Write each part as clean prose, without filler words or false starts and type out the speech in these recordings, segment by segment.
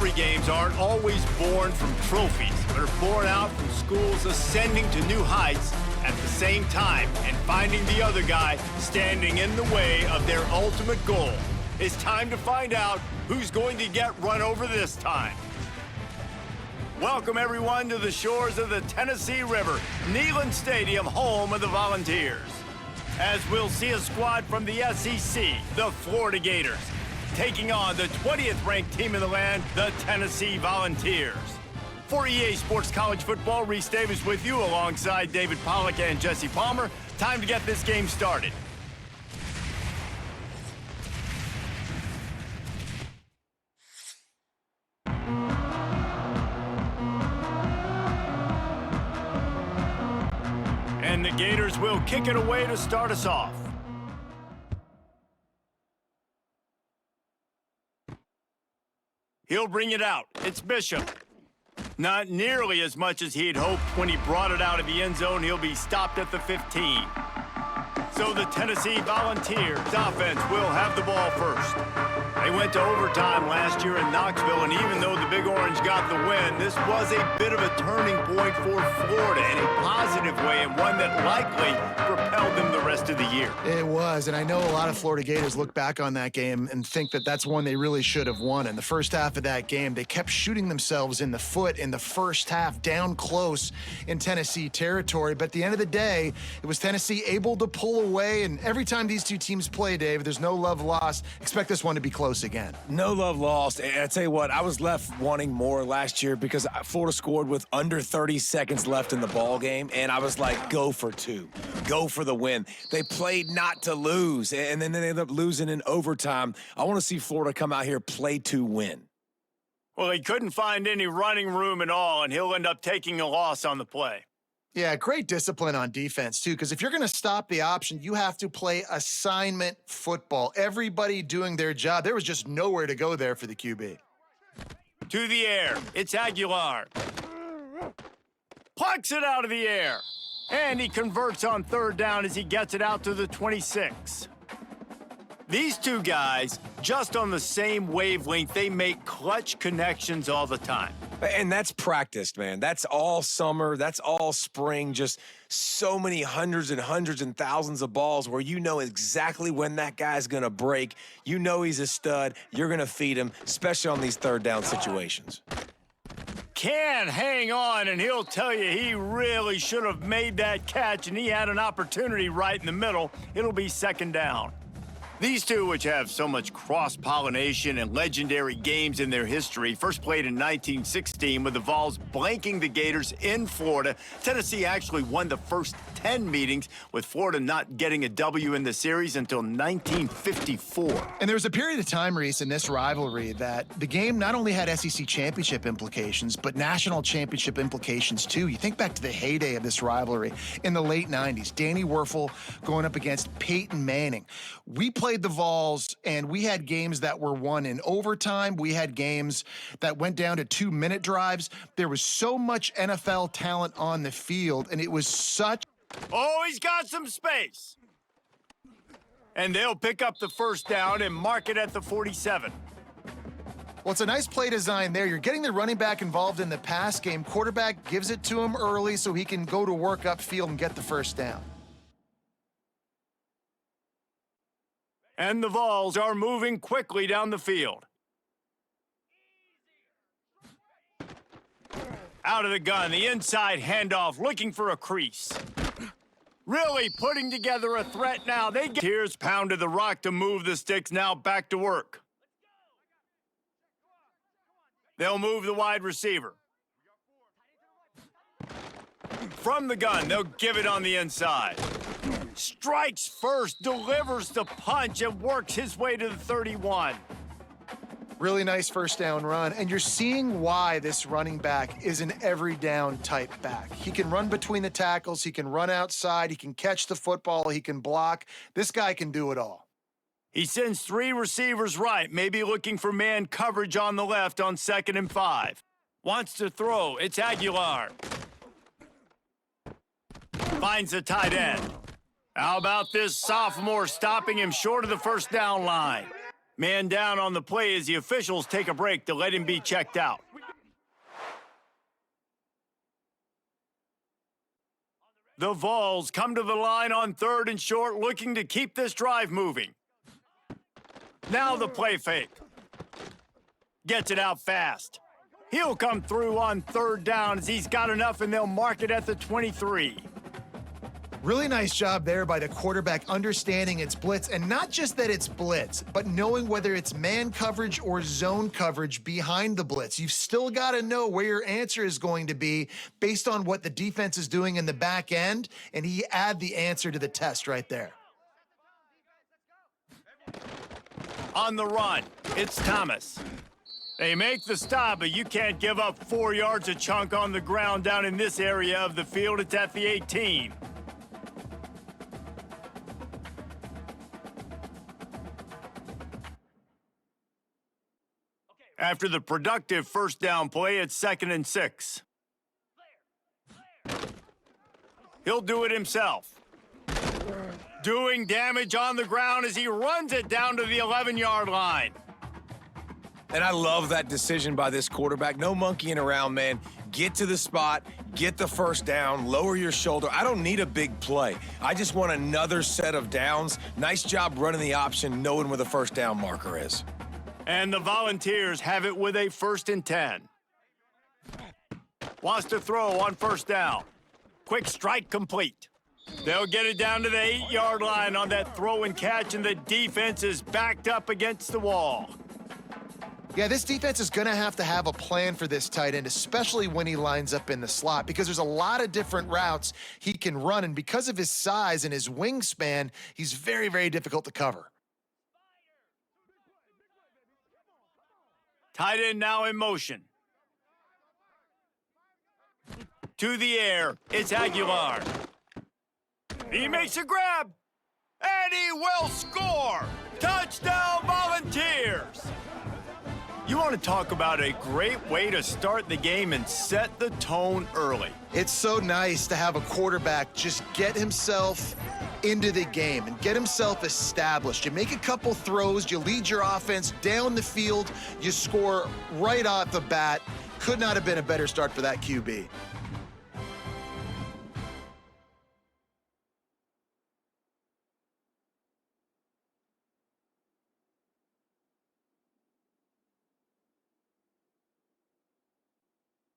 Rivalry games aren't always born from trophies, but are born out from schools ascending to new heights at the same time and finding the other guy standing in the way of their ultimate goal. It's time to find out who's going to get run over this time. Welcome, everyone, to the shores of the Tennessee River, Neyland Stadium, home of the Volunteers. As we'll see a squad from the SEC, the Florida Gators, taking on the 20th ranked team in the land, the Tennessee Volunteers. For EA Sports College Football, Reese Davis with you alongside David Pollack and Jesse Palmer. Time to get this game started. And the Gators will kick it away to start us off. He'll bring it out. It's Bishop. Not nearly as much as he'd hoped when he brought it out of the end zone. He'll be stopped at the 15. So the Tennessee Volunteers offense will have the ball first. They went to overtime last year in Knoxville, and even though the Big Orange got the win, this was a bit of a turning point for Florida in a positive way, and one that likely propelled them the rest of the year. It was, and I know a lot of Florida Gators look back on that game and think that that's one they really should have won. In the first half of that game, they kept shooting themselves in the foot in the first half, down close in Tennessee territory. But at the end of the day, it was Tennessee able to pull away, and every time these two teams play, Dave, there's no love lost. Expect this one to be close again. No love lost. And I tell you what, I was left wanting more last year because Florida scored with under 30 seconds left in the ball game, and I was like, go for two. Go for the win. They played not to lose, and then they ended up losing in overtime. I want to see Florida come out here, play to win. Well, he couldn't find any running room at all, and he'll end up taking a loss on the play. Yeah, great discipline on defense, too, because if you're going to stop the option, you have to play assignment football. Everybody doing their job. There was just nowhere to go there for the QB. To the air. It's Aguilar. Plucks it out of the air. And he converts on third down as he gets it out to the 26. These two guys, just on the same wavelength, they make clutch connections all the time. And that's practiced, man. That's all summer. That's all spring. Just so many hundreds and thousands of balls where you know exactly when that guy's going to break. You know he's a stud. You're going to feed him, especially on these third down situations. Can hang on, and he'll tell you he really should have made that catch, and he had an opportunity right in the middle. It'll be second down. These two, which have so much cross-pollination and legendary games in their history, first played in 1916 with the Vols blanking the Gators in Florida. Tennessee actually won the first 10 meetings, with Florida not getting a W in the series until 1954. And there was a period of time, Reese, in this rivalry that the game not only had SEC championship implications, but national championship implications, too. You think back to the heyday of this rivalry in the late 90s. Danny Werfel going up against Peyton Manning. We played the Vols, and we had games that were won in overtime. We had games that went down to 2-minute drives. There was so much NFL talent on the field, and it was such... Oh, he's got some space. And they'll pick up the first down and mark it at the 47. Well, it's a nice play design there. You're getting the running back involved in the pass game. Quarterback gives it to him early so he can go to work upfield and get the first down. And the Vols are moving quickly down the field. Out of the gun, the inside handoff, looking for a crease. Really putting together a threat now. They get Tears pounded the rock to move the sticks, now back to work. They'll move the wide receiver. From the gun, they'll give it on the inside. Strikes first, delivers the punch, and works his way to the 31. Really nice first down run, and you're seeing why this running back is an every down type back. He can run between the tackles, he can run outside, he can catch the football, he can block. This guy can do it all. He sends three receivers right, maybe looking for man coverage on the left on 2nd and 5. Wants to throw, it's Aguilar. Finds the tight end. How about this sophomore stopping him short of the first down line? Man down on the play as the officials take a break to let him be checked out. The Vols come to the line on 3rd and short, looking to keep this drive moving. Now the play fake. Gets it out fast. He'll come through on 3rd down as he's got enough, and they'll mark it at the 23. Really nice job there by the quarterback understanding it's blitz, and not just that it's blitz, but knowing whether it's man coverage or zone coverage behind the blitz. You've still got to know where your answer is going to be based on what the defense is doing in the back end, and he add the answer to the test right there. On the run, it's Thomas. They make the stop, but you can't give up 4 yards a chunk on the ground down in this area of the field. It's at the 18. After the productive first down play, it's 2nd and 6. He'll do it himself. Doing damage on the ground as he runs it down to the 11-yard line. And I love that decision by this quarterback. No monkeying around, man. Get to the spot, get the first down, lower your shoulder. I don't need a big play. I just want another set of downs. Nice job running the option, knowing where the first down marker is. And the Volunteers have it with a 1st and 10. Wants to throw on 1st down. Quick strike complete. They'll get it down to the 8-yard line on that throw and catch, and the defense is backed up against the wall. Yeah, this defense is going to have a plan for this tight end, especially when he lines up in the slot, because there's a lot of different routes he can run, and because of his size and his wingspan, he's very, very difficult to cover. Tight end now in motion. To the air, it's Aguilar. He makes a grab, and he will score! Touchdown, Volunteers! You want to talk about a great way to start the game and set the tone early. It's so nice to have a quarterback just get himself into the game and get himself established. You make a couple throws, you lead your offense down the field, you score right off the bat. Could not have been a better start for that QB.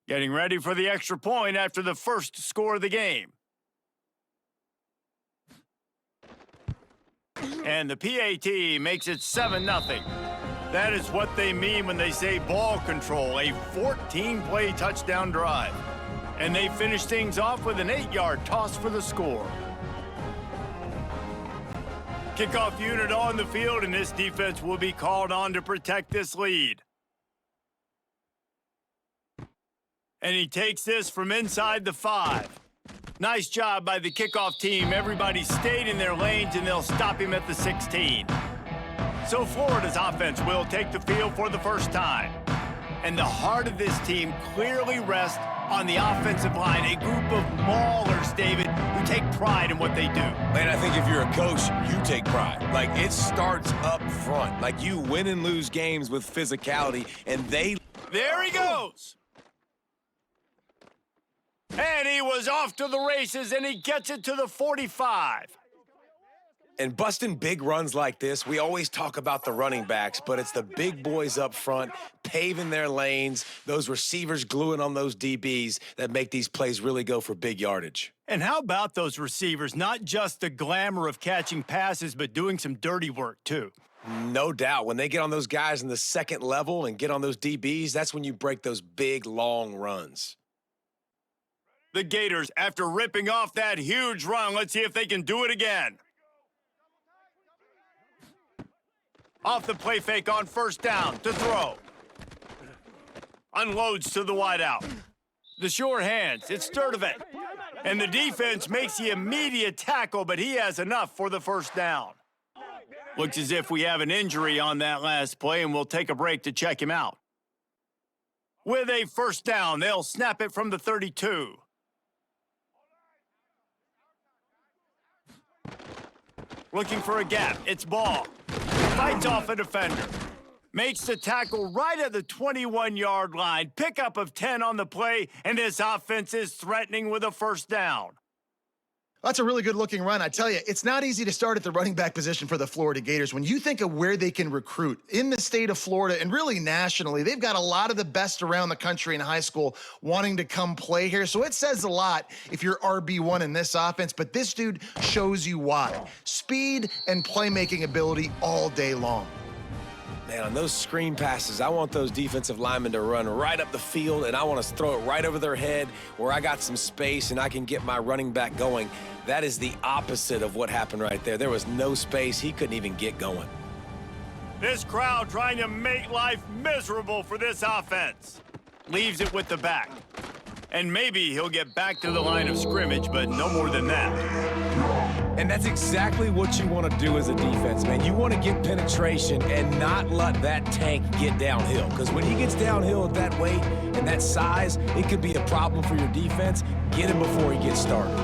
Getting ready for the extra point after the first score of the game. And the PAT makes it 7-0. That is what they mean when they say ball control, a 14-play touchdown drive. And they finish things off with an 8-yard toss for the score. Kickoff unit on the field, and this defense will be called on to protect this lead. And he takes this from inside the 5. Nice job by the kickoff team. Everybody stayed in their lanes, and they'll stop him at the 16. So Florida's offense will take the field for the first time. And the heart of this team clearly rests on the offensive line, a group of maulers, David, who take pride in what they do. Man, I think if you're a coach, you take pride. Like, it starts up front. Like, you win and lose games with physicality, and they... There he goes! And he was off to the races, and he gets it to the 45. And busting big runs like this, we always talk about the running backs, but it's the big boys up front, paving their lanes, those receivers gluing on those DBs that make these plays really go for big yardage. And how about those receivers? Not just the glamour of catching passes, but doing some dirty work, too. No doubt. When they get on those guys in the second level and get on those DBs, that's when you break those big, long runs. The Gators, after ripping off that huge run, let's see if they can do it again. Off the play fake on 1st down to throw. Unloads to the wideout. The sure hands, it's Sturdivant. And the defense makes the immediate tackle, but he has enough for the 1st down. Looks as if we have an injury on that last play, and we'll take a break to check him out. With a 1st down, they'll snap it from the 32. Looking for a gap. It's Ball. Fights off a defender. Makes the tackle right at the 21-yard line. Pickup of 10 on the play, and this offense is threatening with a first down. That's a really good-looking run. I tell you, it's not easy to start at the running back position for the Florida Gators. When you think of where they can recruit in the state of Florida and really nationally, they've got a lot of the best around the country in high school wanting to come play here. So it says a lot if you're RB1 in this offense, but this dude shows you why. Speed and playmaking ability all day long. Man, on those screen passes, I want those defensive linemen to run right up the field, and I want to throw it right over their head where I got some space and I can get my running back going. That is the opposite of what happened right there. There was no space. He couldn't even get going. This crowd trying to make life miserable for this offense. Leaves it with the back. And maybe he'll get back to the line of scrimmage, but no more than that. And that's exactly what you want to do as a defense, man. You want to get penetration and not let that tank get downhill. Because when he gets downhill at that weight and that size, it could be a problem for your defense. Get him before he gets started.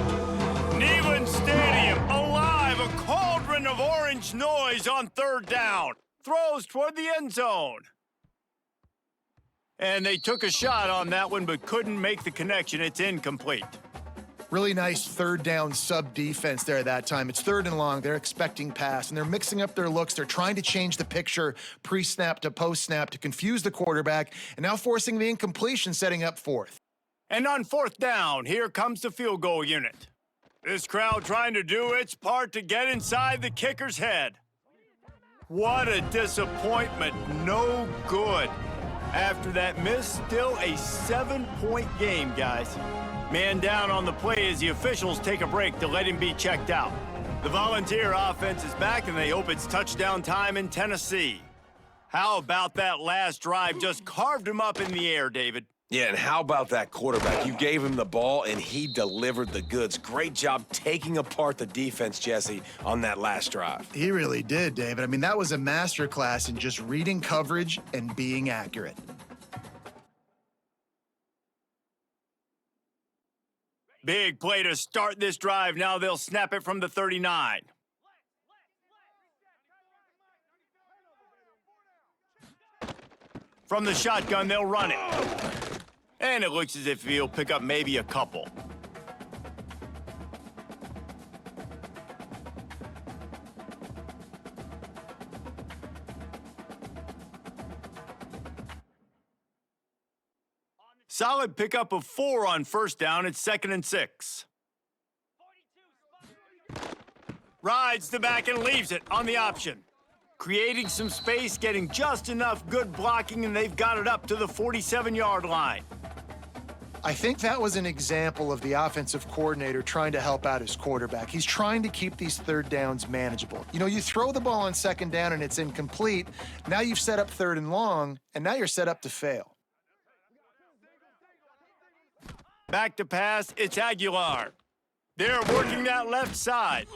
Neyland Stadium, alive, a cauldron of orange noise on third down. Throws toward the end zone. And they took a shot on that one, but couldn't make the connection. It's incomplete. Really nice third down sub defense there that time. It's third and long. They're expecting pass, and they're mixing up their looks. They're trying to change the picture pre-snap to post-snap to confuse the quarterback, and now forcing the incompletion, setting up fourth. And on fourth down, here comes the field goal unit. This crowd trying to do its part to get inside the kicker's head. What a disappointment. No good. After that miss, still a 7-point game, guys. Man down on the play as the officials take a break to let him be checked out. The Volunteer offense is back, and they hope it's touchdown time in Tennessee. How about that last drive? Just carved him up in the air, David. Yeah, and how about that quarterback? You gave him the ball, and he delivered the goods. Great job taking apart the defense, Jesse, on that last drive. He really did, David. I mean, that was a masterclass in just reading coverage and being accurate. Big play to start this drive. Now they'll snap it from the 39. From the shotgun, they'll run it. And it looks as if he'll pick up maybe a couple. Solid pickup of 4 on first down. It's 2nd and 6. Rides the back and leaves it on the option. Creating some space, getting just enough good blocking, and they've got it up to the 47-yard line. I think that was an example of the offensive coordinator trying to help out his quarterback. He's trying to keep these third downs manageable. You know, you throw the ball on second down and it's incomplete. Now you've set up third and long, and now you're set up to fail. Back to pass, it's Aguilar. They're working that left side.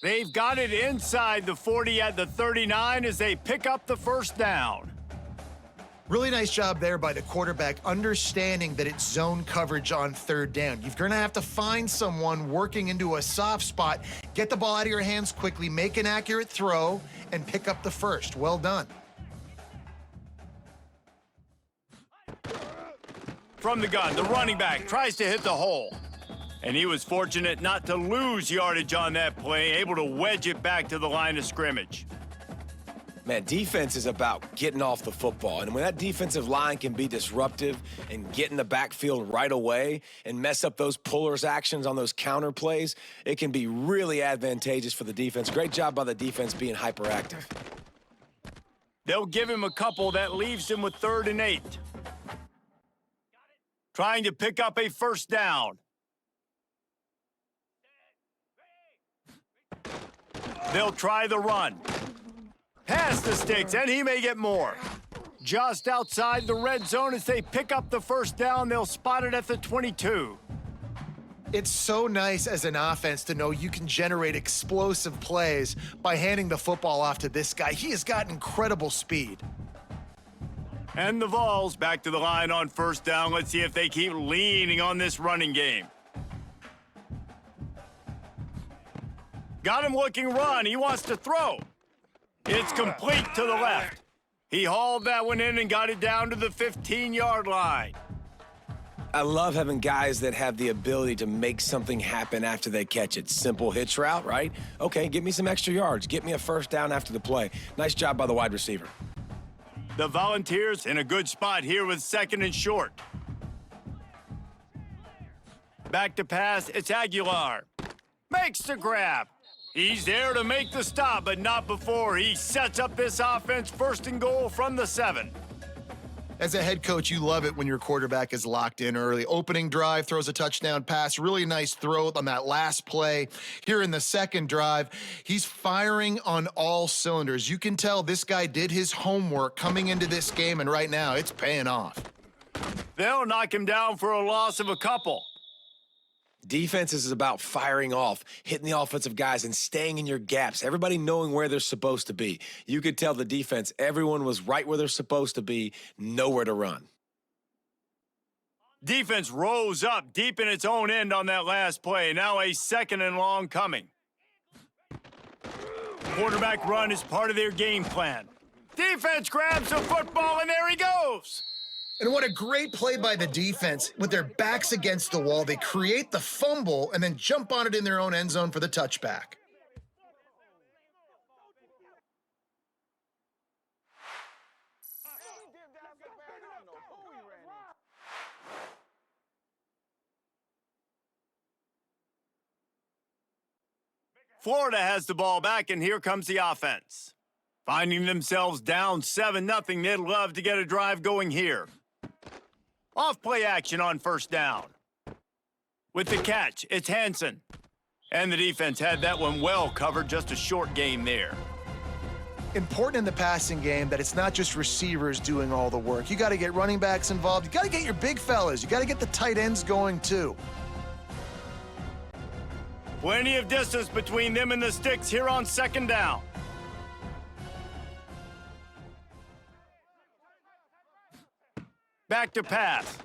They've got it inside the 40 at the 39 as they pick up the first down. Really nice job there by the quarterback, understanding that it's zone coverage on third down. You're going to have to find someone working into a soft spot, get the ball out of your hands quickly, make an accurate throw, and pick up the first. Well done. From the gun, the running back tries to hit the hole. And he was fortunate not to lose yardage on that play, able to wedge it back to the line of scrimmage. Man, defense is about getting off the football. And when that defensive line can be disruptive and get in the backfield right away and mess up those pullers actions on those counter plays, it can be really advantageous for the defense. Great job by the defense being hyperactive. They'll give him a couple. That leaves him with 3rd and 8. Trying to pick up a first down. They'll try the run. Past the sticks, and he may get more. Just outside the red zone as they pick up the first down. They'll spot it at the 22. It's so nice as an offense to know you can generate explosive plays by handing the football off to this guy. He has got incredible speed. And the Vols back to the line on first down. Let's see if they keep leaning on this running game. Got him looking run. He wants to throw. It's complete to the left. He hauled that one in and got it down to the 15-yard line. I love having guys that have the ability to make something happen after they catch it. Simple hitch route, right? Okay, get me some extra yards. Get me a first down after the play. Nice job by the wide receiver. The Volunteers in a good spot here with 2nd and short. Back to pass, it's Aguilar. Makes the grab. He's there to make the stop, but not before he sets up this offense 1st and goal from the 7. As a head coach, you love it when your quarterback is locked in early. Opening drive, throws a touchdown pass, really nice throw on that last play. Here in the 2nd drive, he's firing on all cylinders. You can tell this guy did his homework coming into this game, and right now it's paying off. They'll knock him down for a loss of a couple. Defense is about firing off, hitting the offensive guys, and staying in your gaps. Everybody knowing where they're supposed to be. You could tell the defense, everyone was right where they're supposed to be, nowhere to run. Defense rose up deep in its own end on that last play. Now a 2nd and long coming. Quarterback run is part of their game plan. Defense grabs the football, and there he goes. And what a great play by the defense. With their backs against the wall, they create the fumble and then jump on it in their own end zone for the touchback. Florida has the ball back, and here comes the offense. Finding themselves down 7-0, they'd love to get a drive going here. Off play action on 1st down. With the catch, it's Hansen. And the defense had that one well covered, just a short gain there. Important in the passing game that it's not just receivers doing all the work. You got to get running backs involved. You got to get your big fellas. You got to get the tight ends going too. Plenty of distance between them and the sticks here on 2nd down. Back to pass.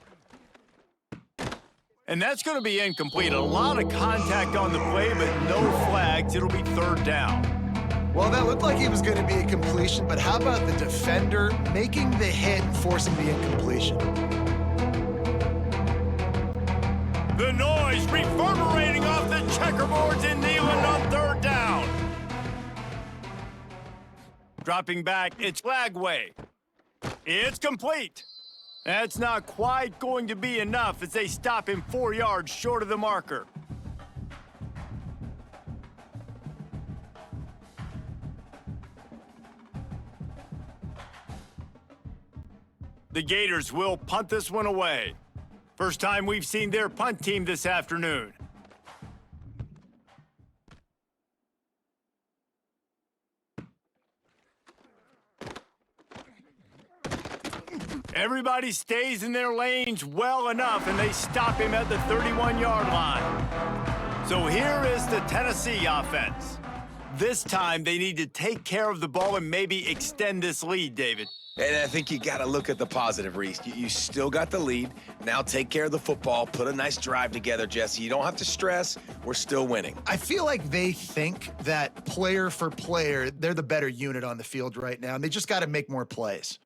And that's going to be incomplete. A lot of contact on the play, but no flags. It'll be 3rd down. Well, that looked like it was going to be a completion, but how about the defender making the hit and forcing the incompletion? The noise reverberating off the checkerboards in Neyland on 3rd down. Dropping back, it's Flagway. It's complete. That's not quite going to be enough as they stop him 4 yards short of the marker. The Gators will punt this one away. First time we've seen their punt team this afternoon. Everybody stays in their lanes well enough, and they stop him at the 31-yard line. So here is the Tennessee offense. This time, they need to take care of the ball and maybe extend this lead, David. And I think you got to look at the positive, Reese. You still got the lead. Now take care of the football. Put a nice drive together, Jesse. You don't have to stress. We're still winning. I feel like they think that player for player, they're the better unit on the field right now, and they just got to make more plays.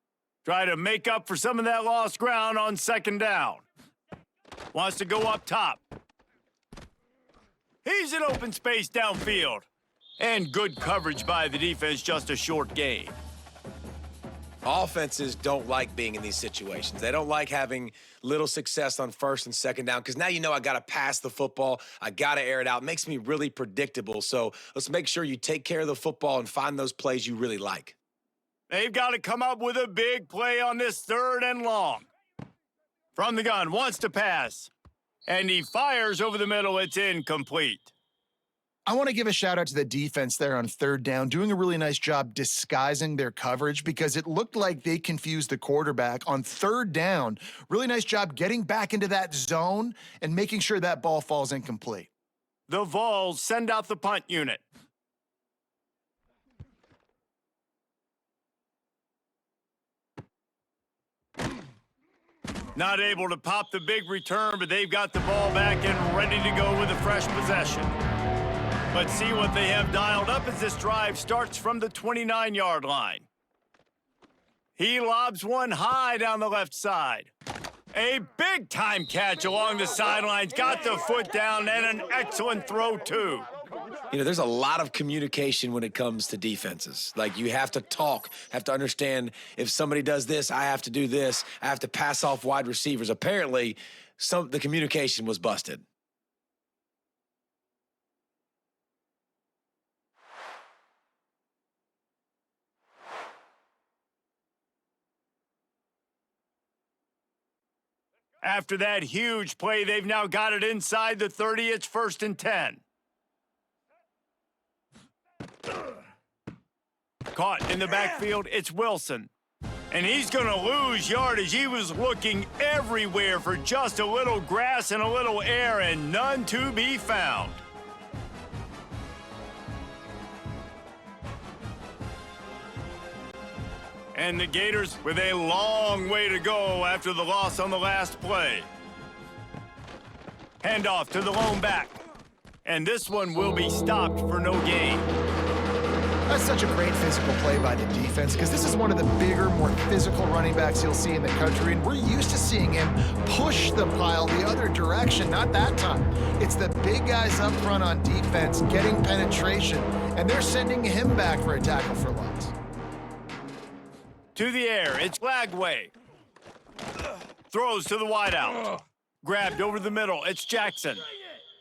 Try to make up for some of that lost ground on 2nd down. Wants to go up top. He's in open space downfield. And good coverage by the defense, just a short gain. Offenses don't like being in these situations. They don't like having little success on 1st and 2nd down because now you know I got to pass the football. I got to air it out. It makes me really predictable. So let's make sure you take care of the football and find those plays you really like. They've got to come up with a big play on this 3rd and long. From the gun, wants to pass. And he fires over the middle. It's incomplete. I want to give a shout out to the defense there on 3rd down, doing a really nice job disguising their coverage because it looked like they confused the quarterback on 3rd down. Really nice job getting back into that zone and making sure that ball falls incomplete. The Vols send out the punt unit. Not able to pop the big return, but they've got the ball back and ready to go with a fresh possession. Let's see what they have dialed up as this drive starts from the 29-yard line. He lobs one high down the left side. A big-time catch along the sidelines. Got the foot down and an excellent throw, too. You know, there's a lot of communication when it comes to defenses. Like, you have to talk, have to understand if somebody does this, I have to do this. I have to pass off wide receivers. Apparently, the communication was busted. After that huge play, they've now got it inside the 30. It's 1st and 10. Caught in the backfield, it's Wilson. And he's going to lose yardage. He was looking everywhere for just a little grass and a little air, and none to be found. And the Gators with a long way to go after the loss on the last play. Handoff to the lone back. And this one will be stopped for no gain. That's such a great physical play by the defense because this is one of the bigger, more physical running backs you'll see in the country, and we're used to seeing him push the pile the other direction. Not that time. It's the big guys up front on defense getting penetration, and they're sending him back for a tackle for loss. To the air, it's Lagway. Throws to the wideout. Grabbed over the middle, it's Jackson.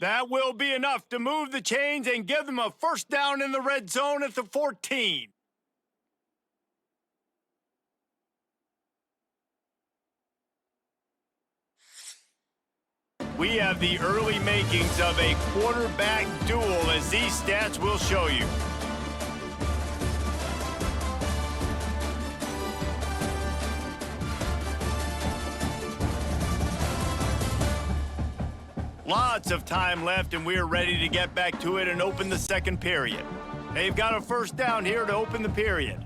That will be enough to move the chains and give them a first down in the red zone at the 14. We have the early makings of a quarterback duel, as these stats will show you. Lots of time left, and we're ready to get back to it and open the second period. They've got a first down here to open the period.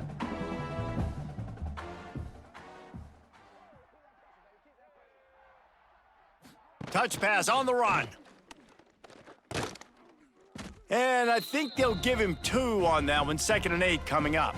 Touch pass on the run. And I think they'll give him 2 on that one. 2nd and 8 coming up.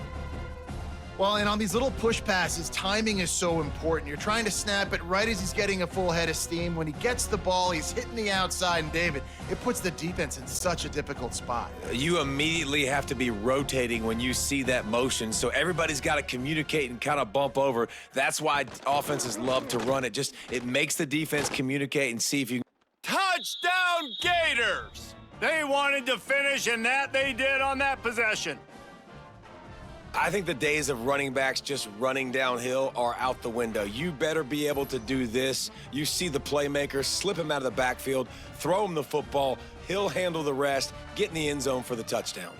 Well, and on these little push passes, timing is so important. You're trying to snap it right as he's getting a full head of steam. When he gets the ball, he's hitting the outside, and David, it puts the defense in such a difficult spot. You immediately have to be rotating when you see that motion, so everybody's got to communicate and kind of bump over. That's why offenses love to run it. It makes the defense communicate and see if you... Touchdown, Gators! They wanted to finish, and that they did on that possession. I think the days of running backs just running downhill are out the window. You better be able to do this. You see the playmaker, slip him out of the backfield, throw him the football, he'll handle the rest, get in the end zone for the touchdown.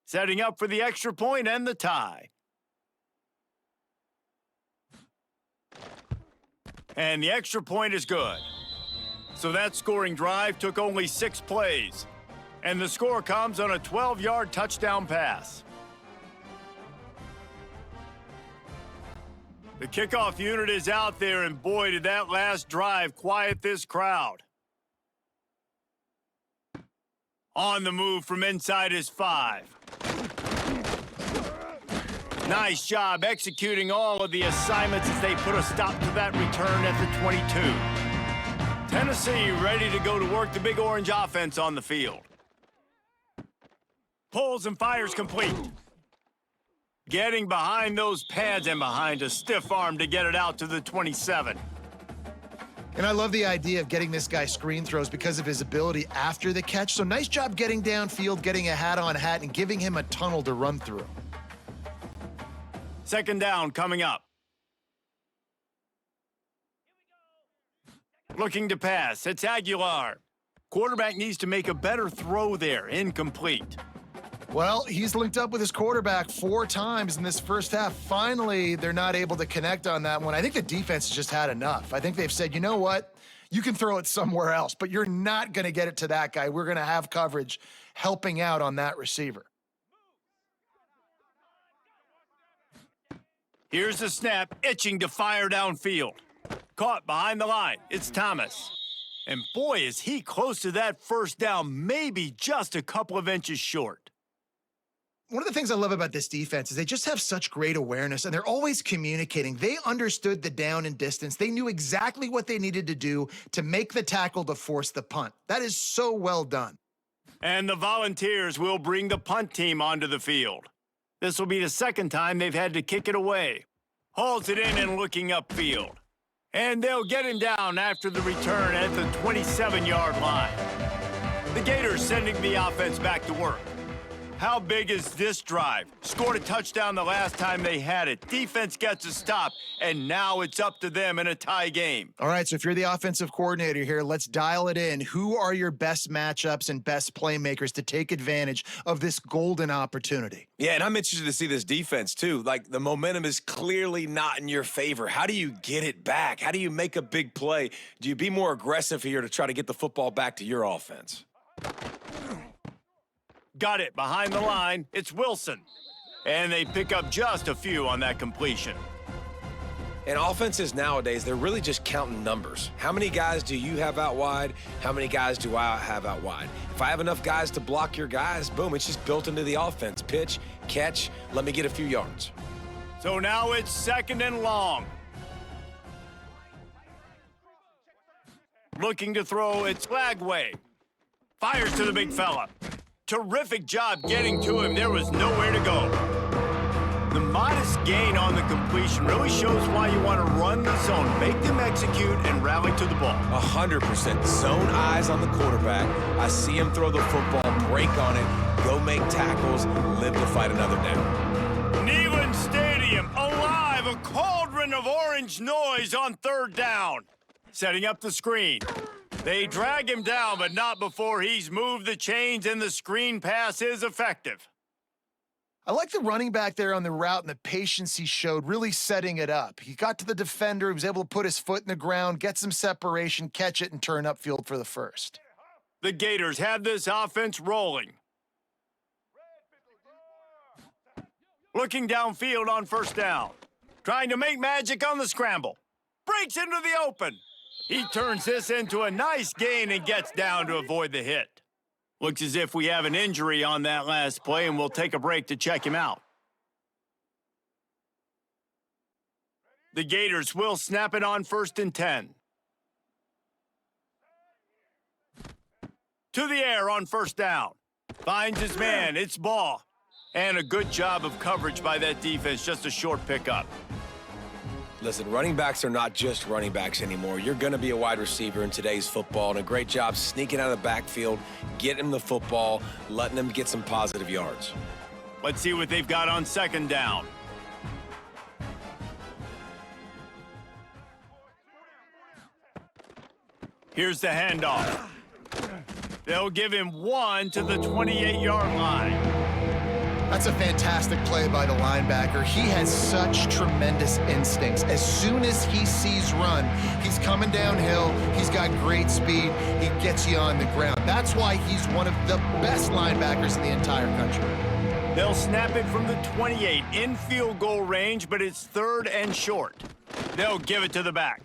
Setting up for the extra point and the tie. And the extra point is good. So that scoring drive took only 6 plays. And the score comes on a 12-yard touchdown pass. The kickoff unit is out there, and boy, did that last drive quiet this crowd. On the move from inside his 5. Nice job executing all of the assignments as they put a stop to that return at the 22. Tennessee ready to go to work the Big Orange offense on the field. Pulls and fires complete. Getting behind those pads and behind a stiff arm to get it out to the 27. And I love the idea of getting this guy screen throws because of his ability after the catch. So nice job getting downfield, getting a hat-on-hat, and giving him a tunnel to run through. 2nd down coming up. Looking to pass, it's Aguilar. Quarterback needs to make a better throw there, incomplete. Well, he's linked up with his quarterback 4 times in this first half. Finally, they're not able to connect on that one. I think the defense has just had enough. I think they've said, you know what? You can throw it somewhere else, but you're not going to get it to that guy. We're going to have coverage helping out on that receiver. Here's the snap, itching to fire downfield. Caught behind the line. It's Thomas. And boy, is he close to that first down, maybe just a couple of inches short. One of the things I love about this defense is they just have such great awareness, and they're always communicating. They understood the down and distance. They knew exactly what they needed to do to make the tackle to force the punt. That is so well done. And the Volunteers will bring the punt team onto the field. This will be the second time they've had to kick it away. Hauls it in and looking upfield. And they'll get him down after the return at the 27-yard line. The Gators sending the offense back to work. How big is this drive? Scored a touchdown the last time they had it. Defense gets a stop, and now it's up to them in a tie game. All right, so if you're the offensive coordinator here, let's dial it in. Who are your best matchups and best playmakers to take advantage of this golden opportunity? Yeah, and I'm interested to see this defense, too. Like, the momentum is clearly not in your favor. How do you get it back? How do you make a big play? Do you be more aggressive here to try to get the football back to your offense? Got it behind the line. It's Wilson. And they pick up just a few on that completion. And offenses nowadays, they're really just counting numbers. How many guys do you have out wide? How many guys do I have out wide? If I have enough guys to block your guys, boom, it's just built into the offense. Pitch, catch, let me get a few yards. So now it's 2nd and long. Looking to throw, it's Lagway. Fires to the big fella. Terrific job getting to him. There was nowhere to go. The modest gain on the completion really shows why you want to run the zone, make them execute, and rally to the ball. 100% zone eyes on the quarterback. I see him throw the football, break on it, go make tackles, live to fight another down. Neyland Stadium, alive, a cauldron of orange noise on 3rd down. Setting up the screen. They drag him down, but not before he's moved the chains, and the screen pass is effective. I like the running back there on the route and the patience he showed, really setting it up. He got to the defender, he was able to put his foot in the ground, get some separation, catch it, and turn upfield for the first. The Gators have this offense rolling. Looking downfield on 1st down. Trying to make magic on the scramble. Breaks into the open. He turns this into a nice gain and gets down to avoid the hit. Looks as if we have an injury on that last play, and we'll take a break to check him out. The Gators will snap it on 1st and 10. To the air on 1st down. Finds his man. It's Ball. And a good job of coverage by that defense. Just a short pickup. Listen, running backs are not just running backs anymore. You're going to be a wide receiver in today's football, and a great job sneaking out of the backfield, getting him the football, letting him get some positive yards. Let's see what they've got on 2nd down. Here's the handoff. They'll give him 1 to the 28-yard line. That's a fantastic play by the linebacker. He has such tremendous instincts. As soon as he sees run, he's coming downhill. He's got great speed. He gets you on the ground. That's why he's one of the best linebackers in the entire country. They'll snap it from the 28 in field goal range, but it's 3rd and short. They'll give it to the back.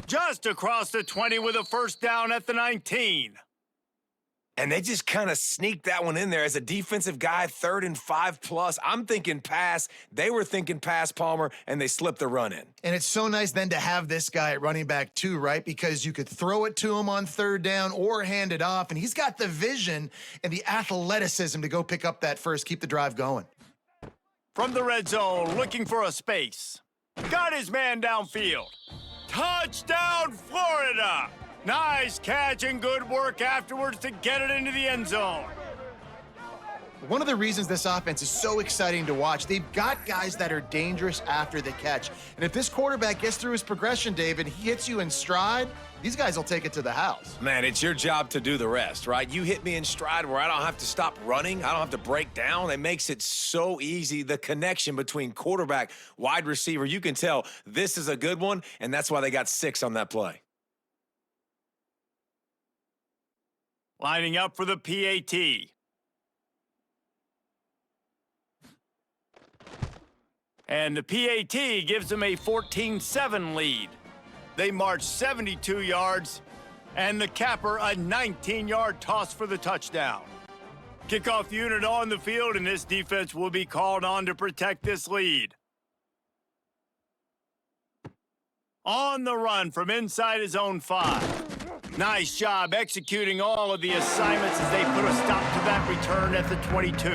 Just across the 20 with a 1st down at the 19. And they just kind of sneaked that one in there as a defensive guy, 3rd and 5+. I'm thinking pass. They were thinking pass, Palmer, and they slipped the run in. And it's so nice then to have this guy at running back too, right? Because you could throw it to him on 3rd down or hand it off, and he's got the vision and the athleticism to go pick up that first, keep the drive going. From the red zone, looking for a space. Got his man downfield. Touchdown, Florida! Nice catch and good work afterwards to get it into the end zone. One of the reasons this offense is so exciting to watch, they've got guys that are dangerous after the catch. And if this quarterback gets through his progression, David, he hits you in stride, these guys will take it to the house. Man, it's your job to do the rest, right? You hit me in stride where I don't have to stop running. I don't have to break down. It makes it so easy. The connection between quarterback, wide receiver, you can tell this is a good one, and that's why they got 6 on that play. Lining up for the PAT. And the PAT gives them a 14-7 lead. They march 72 yards, and the capper a 19-yard toss for the touchdown. Kickoff unit on the field, and this defense will be called on to protect this lead. On the run from inside his own 5. Nice job executing all of the assignments as they put a stop to that return at the 22.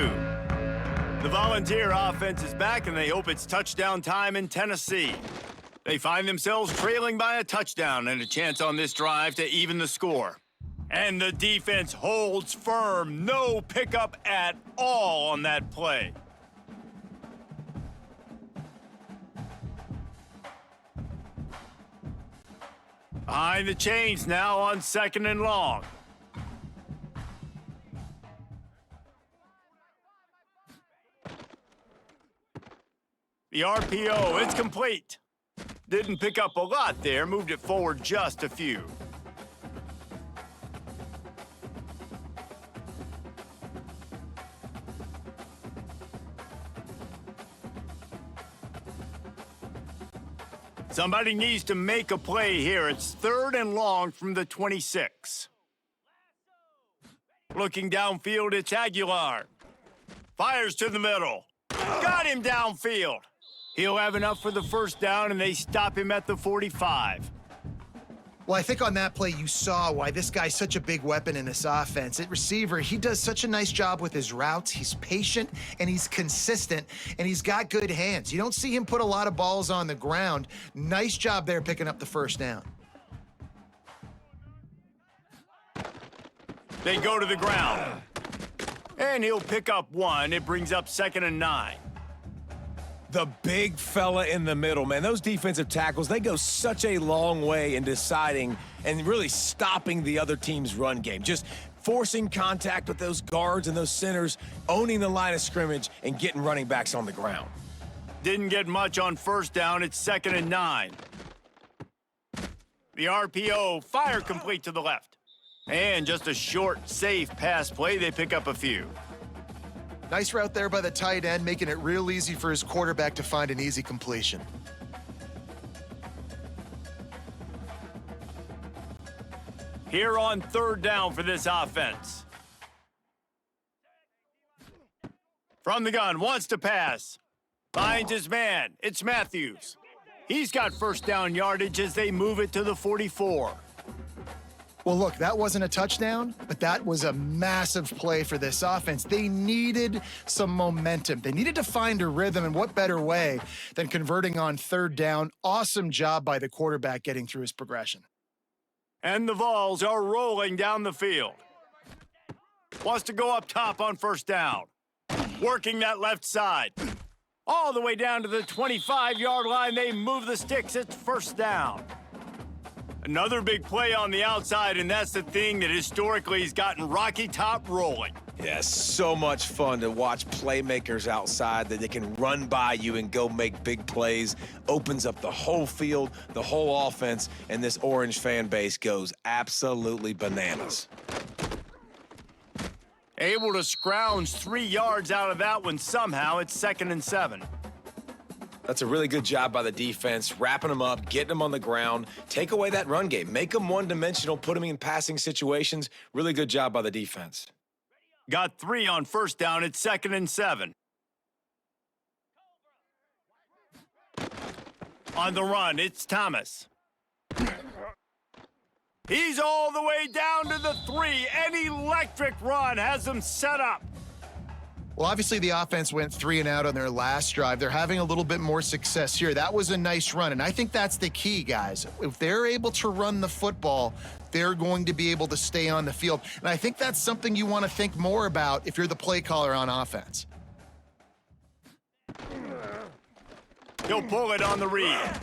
The Volunteer offense is back, and they hope it's touchdown time in Tennessee. They find themselves trailing by a touchdown and a chance on this drive to even the score. And the defense holds firm. No pickup at all on that play. Behind the chains now on 2nd and long. The RPO, it's complete. Didn't pick up a lot there, moved it forward just a few. Somebody needs to make a play here. It's 3rd and long from the 26. Looking downfield, it's Aguilar. Fires to the middle. Got him downfield. He'll have enough for the first down, and they stop him at the 45. Well, I think on that play, you saw why this guy's such a big weapon in this offense. At receiver, he does such a nice job with his routes. He's patient, and he's consistent, and he's got good hands. You don't see him put a lot of balls on the ground. Nice job there picking up the first down. They go to the ground. And he'll pick up 1. It brings up 2nd and 9. The big fella in the middle, man. Those defensive tackles, they go such a long way in deciding and really stopping the other team's run game. Just forcing contact with those guards and those centers, owning the line of scrimmage, and getting running backs on the ground. Didn't get much on first down. It's 2nd and 9. The RPO, fire complete to the left. And just a short, safe pass play. They pick up a few. Nice route there by the tight end, making it real easy for his quarterback to find an easy completion. Here on 3rd down for this offense. From the gun, wants to pass. Finds his man. It's Matthews. He's got first down yardage as they move it to the 44. Well, look, that wasn't a touchdown, but that was a massive play for this offense. They needed some momentum. They needed to find a rhythm, and what better way than converting on 3rd down? Awesome job by the quarterback getting through his progression. And the Vols are rolling down the field. Wants to go up top on first down. Working that left side. All the way down to the 25-yard line. They move the sticks. It's first down. Another big play on the outside, and that's the thing that historically has gotten Rocky Top rolling. Yeah, so much fun to watch playmakers outside that they can run by you and go make big plays. Opens up the whole field, the whole offense, and this Orange fan base goes absolutely bananas. Able to scrounge 3 yards out of that one somehow. It's 2nd and 7. That's a really good job by the defense, wrapping them up, getting them on the ground, take away that run game, make them one-dimensional, put them in passing situations. Really good job by the defense. Got 3 on first down. It's 2nd and 7. On the run, it's Thomas. He's all the way down to the 3. An electric run has them set up. Well, obviously the offense went 3 and out on their last drive. They're having a little bit more success here. That was a nice run, and I think that's the key, guys. If they're able to run the football, they're going to be able to stay on the field. And I think that's something you want to think more about if you're the play caller on offense. He'll pull it on the read.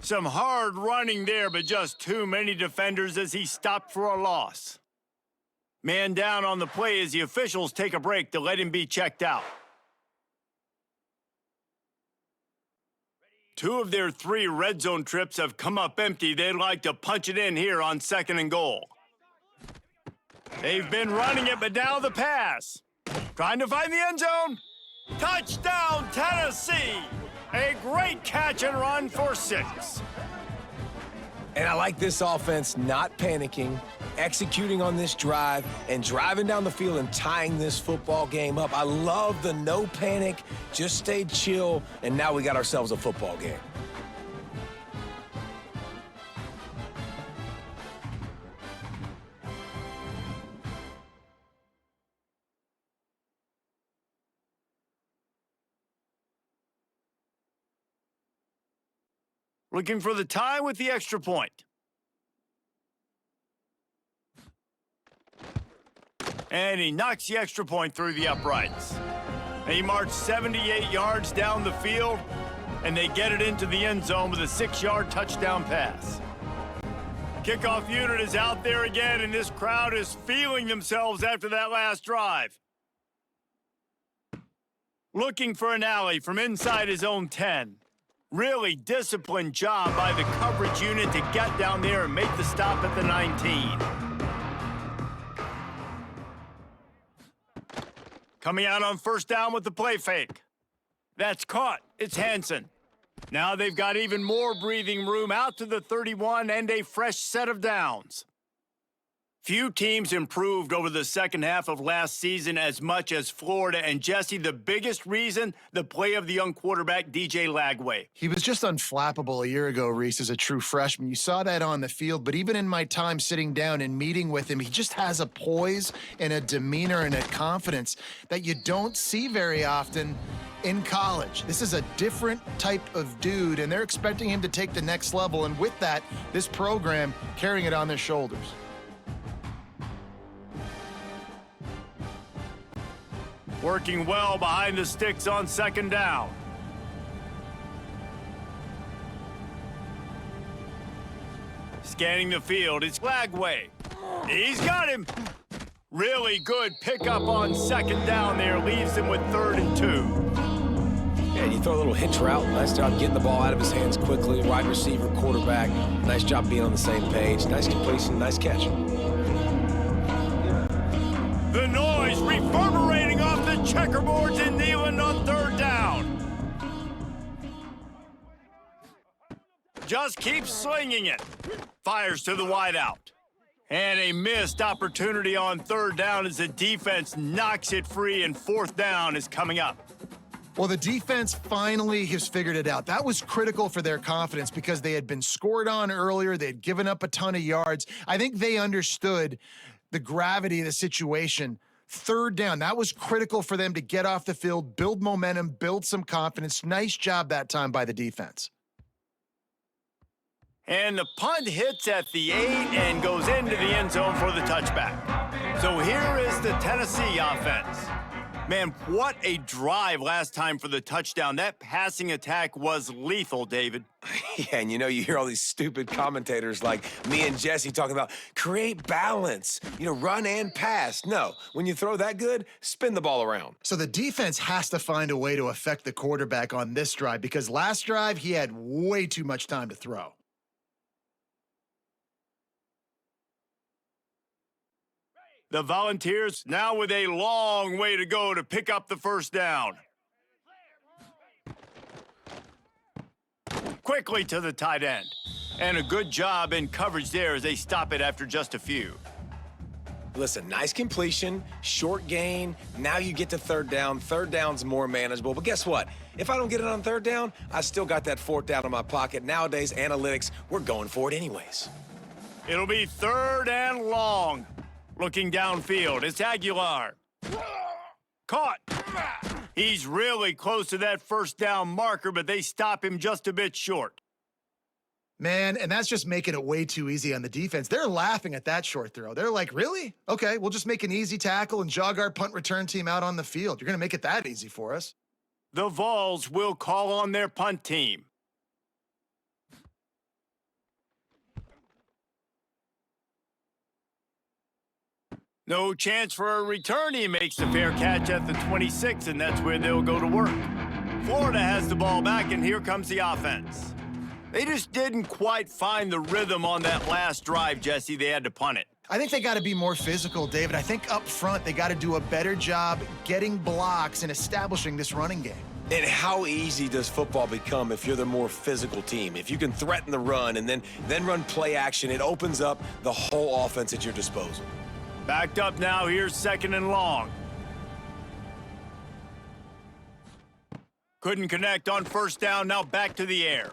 Some hard running there, but just too many defenders as he stopped for a loss. Man down on the play as the officials take a break to let him be checked out. 2 of their 3 red zone trips have come up empty. They'd like to punch it in here on 2nd and goal. They've been running it, but now the pass. Trying to find the end zone. Touchdown, Tennessee! A great catch and run for 6. And I like this offense not panicking, executing on this drive, and driving down the field and tying this football game up. I love the no panic, just stay chill, and now we got ourselves a football game. Looking for the tie with the extra point. And he knocks the extra point through the uprights. They march 78 yards down the field, and they get it into the end zone with a 6-yard touchdown pass. Kickoff unit is out there again, and this crowd is feeling themselves after that last drive. Looking for an alley from inside his own 10. Really disciplined job by the coverage unit to get down there and make the stop at the 19. Coming out on first down with the play fake. That's caught. It's Hansen. Now they've got even more breathing room out to the 31 and a fresh set of downs. Few teams improved over the second half of last season as much as Florida. And, Jesse, the biggest reason, the play of the young quarterback, DJ Lagway. He was just unflappable a year ago, Reese, as a true freshman. You saw that on the field, but even in my time sitting down and meeting with him, he just has a poise and a demeanor and a confidence that you don't see very often in college. This is a different type of dude, and they're expecting him to take the next level. And with that, this program carrying it on their shoulders. Working well behind the sticks on second down. Scanning the field, it's Lagway. He's got him. Really good pickup on second down there. Leaves him with 3rd and 2. Yeah, you throw a little hitch route. Nice job getting the ball out of his hands quickly. Wide receiver, quarterback. Nice job being on the same page. Nice completion, nice catch. The noise reverberating off the checkerboards in Neyland on 3rd down. Just keeps slinging it. Fires to the wideout. And a missed opportunity on 3rd down as the defense knocks it free, and 4th down is coming up. Well, the defense finally has figured it out. That was critical for their confidence because they had been scored on earlier. They had given up a ton of yards. I think they understood the gravity of the situation. 3rd down, that was critical for them to get off the field, build momentum, build some confidence. Nice job that time by the defense. And the punt hits at the 8 and goes into the end zone for the touchback. So here is the Tennessee offense. Man, what a drive last time for the touchdown. That passing attack was lethal, David. Yeah, and you know, you hear all these stupid commentators like me and Jesse talking about create balance, you know, run and pass. No, when you throw that good, spin the ball around. So the defense has to find a way to affect the quarterback on this drive because last drive he had way too much time to throw. The Volunteers now with a long way to go to pick up the first down. Quickly to the tight end. And a good job in coverage there as they stop it after just a few. Listen, nice completion, short gain. Now you get to 3rd down. 3rd down's more manageable. But guess what? If I don't get it on 3rd down, I still got that 4th down in my pocket. Nowadays, analytics, we're going for it anyways. It'll be 3rd and long. Looking downfield, it's Aguilar. Caught. He's really close to that first down marker, but they stop him just a bit short. Man, and that's just making it way too easy on the defense. They're laughing at that short throw. They're like, really? Okay, we'll just make an easy tackle and jog our punt return team out on the field. You're going to make it that easy for us. The Vols will call on their punt team. No chance for a return. He makes the fair catch at the 26, and that's where they'll go to work. Florida has the ball back, and here comes the offense. They just didn't quite find the rhythm on that last drive, Jesse. They had to punt it. I think they got to be more physical, David. I think up front they got to do a better job getting blocks and establishing this running game. And how easy does football become if you're the more physical team? If you can threaten the run and then run play action, it opens up the whole offense at your disposal. Backed up now, here's 2nd and long. Couldn't connect on 1st down, now back to the air.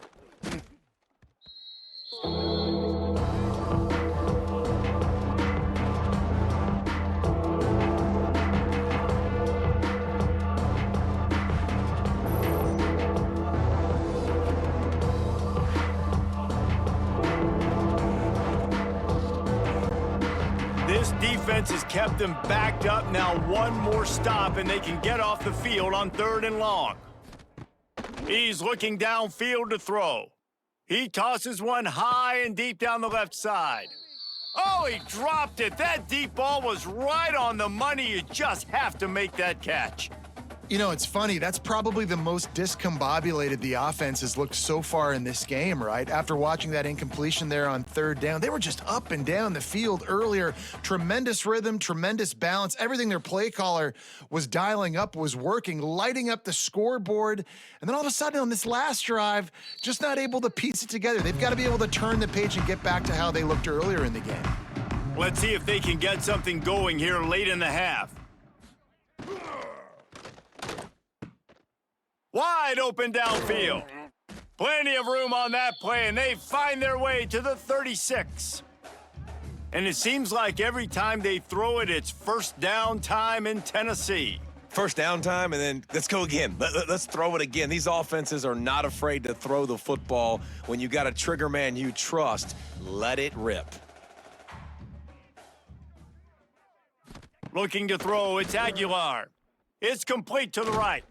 This defense has kept them backed up. Now one more stop, and they can get off the field on 3rd and long. He's looking downfield to throw. He tosses one high and deep down the left side. Oh, he dropped it. That deep ball was right on the money. You just have to make that catch. You know, it's funny. That's probably the most discombobulated the offense has looked so far in this game, right? After watching that incompletion there on 3rd down, they were just up and down the field earlier. Tremendous rhythm, tremendous balance. Everything their play caller was dialing up was working, lighting up the scoreboard. And then all of a sudden on this last drive, just not able to piece it together. They've got to be able to turn the page and get back to how they looked earlier in the game. Let's see if they can get something going here late in the half. Wide open downfield. Plenty of room on that play, and they find their way to the 36. And it seems like every time they throw it, it's 1st down time in Tennessee. 1st down time, and then let's go again. Let's throw it again. These offenses are not afraid to throw the football. When you got a trigger man you trust, let it rip. Looking to throw, it's Aguilar. It's complete to the right.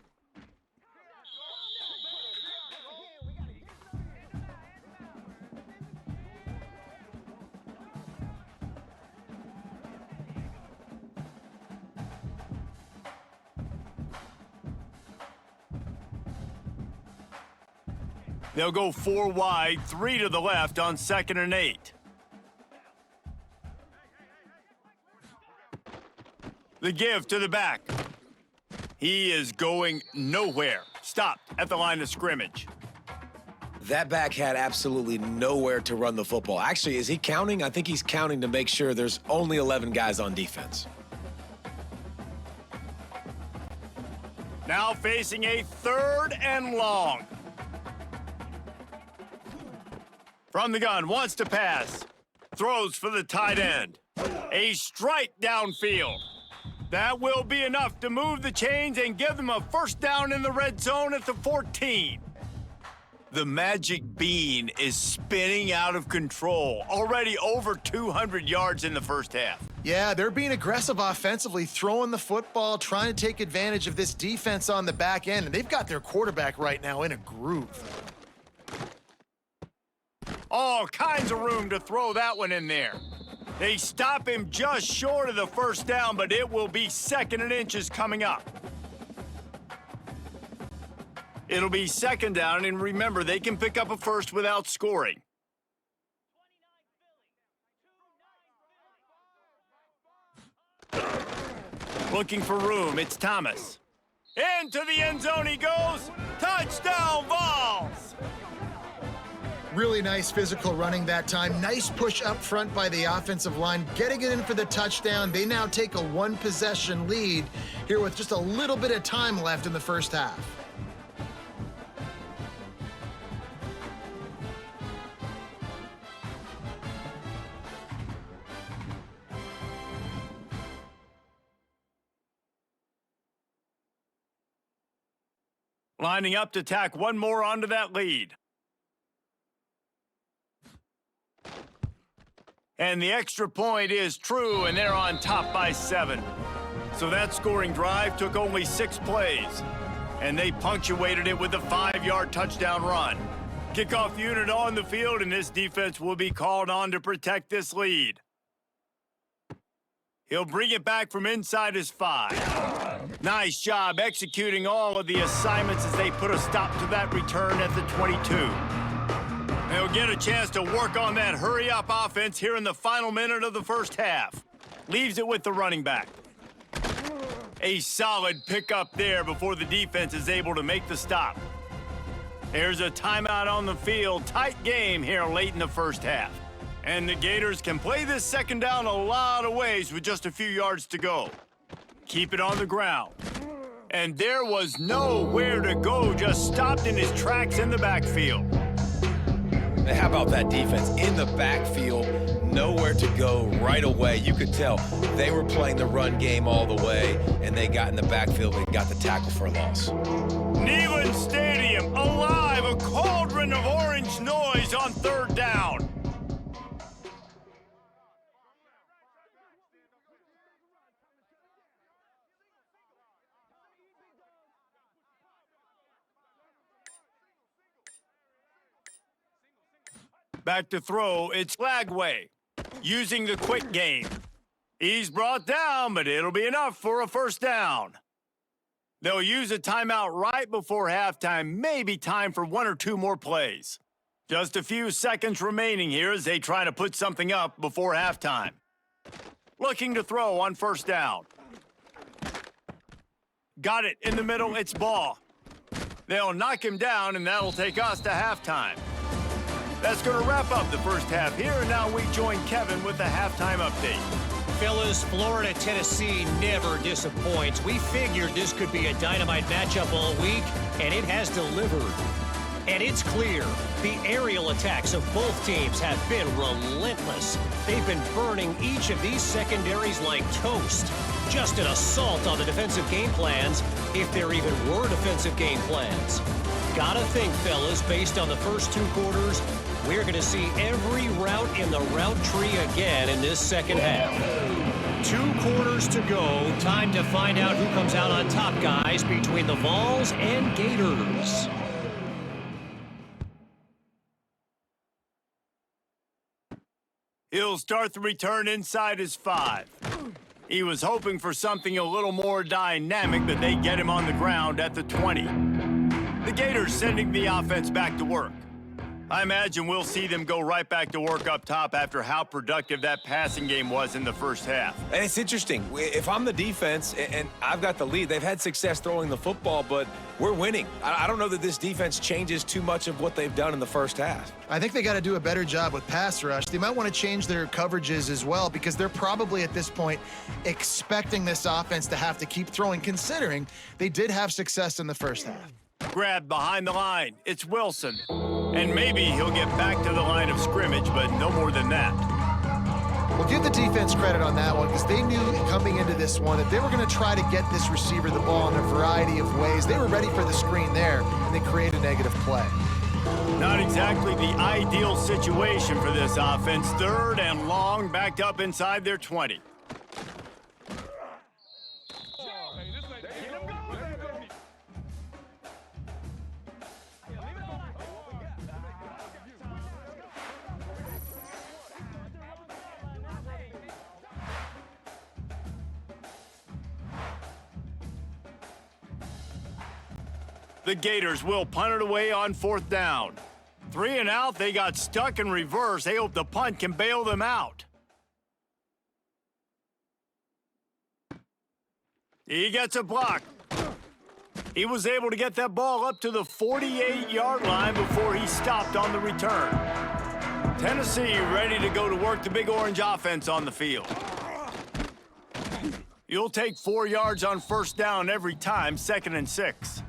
They'll go 4 wide, 3 to the left on 2nd and 8. The give to the back. He is going nowhere. Stopped at the line of scrimmage. That back had absolutely nowhere to run the football. Actually, is he counting? I think he's counting to make sure there's only 11 guys on defense. Now facing a 3rd and long. From the gun, wants to pass. Throws for the tight end. A strike downfield. That will be enough to move the chains and give them a 1st down in the red zone at the 14. The magic bean is spinning out of control. Already over 200 yards in the 1st half. Yeah, they're being aggressive offensively, throwing the football, trying to take advantage of this defense on the back end, and they've got their quarterback right now in a groove. All kinds of room to throw that one in there. They stop him just short of the 1st down, but it will be 2nd and inches coming up. It'll be 2nd down, and remember, they can pick up a 1st without scoring. Looking for room, it's Thomas. Into the end zone he goes. Touchdown, Vols! Really nice physical running that time. Nice push up front by the offensive line, getting it in for the touchdown. They now take a 1-possession lead here with just a little bit of time left in the 1st half. Lining up to tack one more onto that lead. And the extra point is true, and they're on top by 7. So that scoring drive took only 6 plays, and they punctuated it with a 5-yard touchdown run. Kickoff unit on the field, and this defense will be called on to protect this lead. He'll bring it back from inside his 5. Nice job executing all of the assignments as they put a stop to that return at the 22. They'll get a chance to work on that hurry-up offense here in the final minute of the 1st half. Leaves it with the running back. A solid pickup there before the defense is able to make the stop. There's a timeout on the field. Tight game here late in the first half. And the Gators can play this second down a lot of ways with just a few yards to go. Keep it on the ground. And there was nowhere to go, just stopped in his tracks in the backfield. And how about that defense in the backfield? Nowhere to go right away. You could tell they were playing the run game all the way, and they got in the backfield and got the tackle for a loss. Neyland Stadium alive, a cauldron of orange noise on third down. Back to throw, it's Lagway, using the quick game. He's brought down, but it'll be enough for a first down. They'll use a timeout right before halftime, maybe time for one or two more plays. Just a few seconds remaining here as they try to put something up before halftime. Looking to throw on first down. Got it in the middle, it's ball. They'll knock him down, and that'll take us to halftime. That's going to wrap up the first half here, and now we join Kevin with the halftime update. Fellas, Florida-Tennessee never disappoints. We figured this could be a dynamite matchup all week, and it has delivered. And it's clear, the aerial attacks of both teams have been relentless. They've been burning each of these secondaries like toast. Just an assault on the defensive game plans, if there even were defensive game plans. Gotta think, fellas, based on the first two quarters, we're going to see every route in the route tree again in this second half. 2 quarters to go. Time to find out who comes out on top, guys, between the Vols and Gators. He'll start the return inside his 5. He was hoping for something a little more dynamic, but they get him on the ground at the 20. The Gators sending the offense back to work. I imagine we'll see them go right back to work up top after how productive that passing game was in the first half. And it's interesting. If I'm the defense and I've got the lead, they've had success throwing the football, but we're winning. I don't know that this defense changes too much of what they've done in the first half. I think they got to do a better job with pass rush. They might want to change their coverages as well, because they're probably at this point expecting this offense to have to keep throwing, considering they did have success in the first half. Grabbed behind the line. It's Wilson. And maybe he'll get back to the line of scrimmage, but no more than that. We'll give the defense credit on that one, because they knew coming into this one that they were going to try to get this receiver the ball in a variety of ways. They were ready for the screen there, and they created a negative play. Not exactly the ideal situation for this offense. 3rd and long, backed up inside their 20. The Gators will punt it away on 4th down. 3 and out, they got stuck in reverse. They hope the punt can bail them out. He gets a block. He was able to get that ball up to the 48-yard line before he stopped on the return. Tennessee ready to go to work the Big Orange offense on the field. You'll take 4 yards on first down every time, 2nd and 6.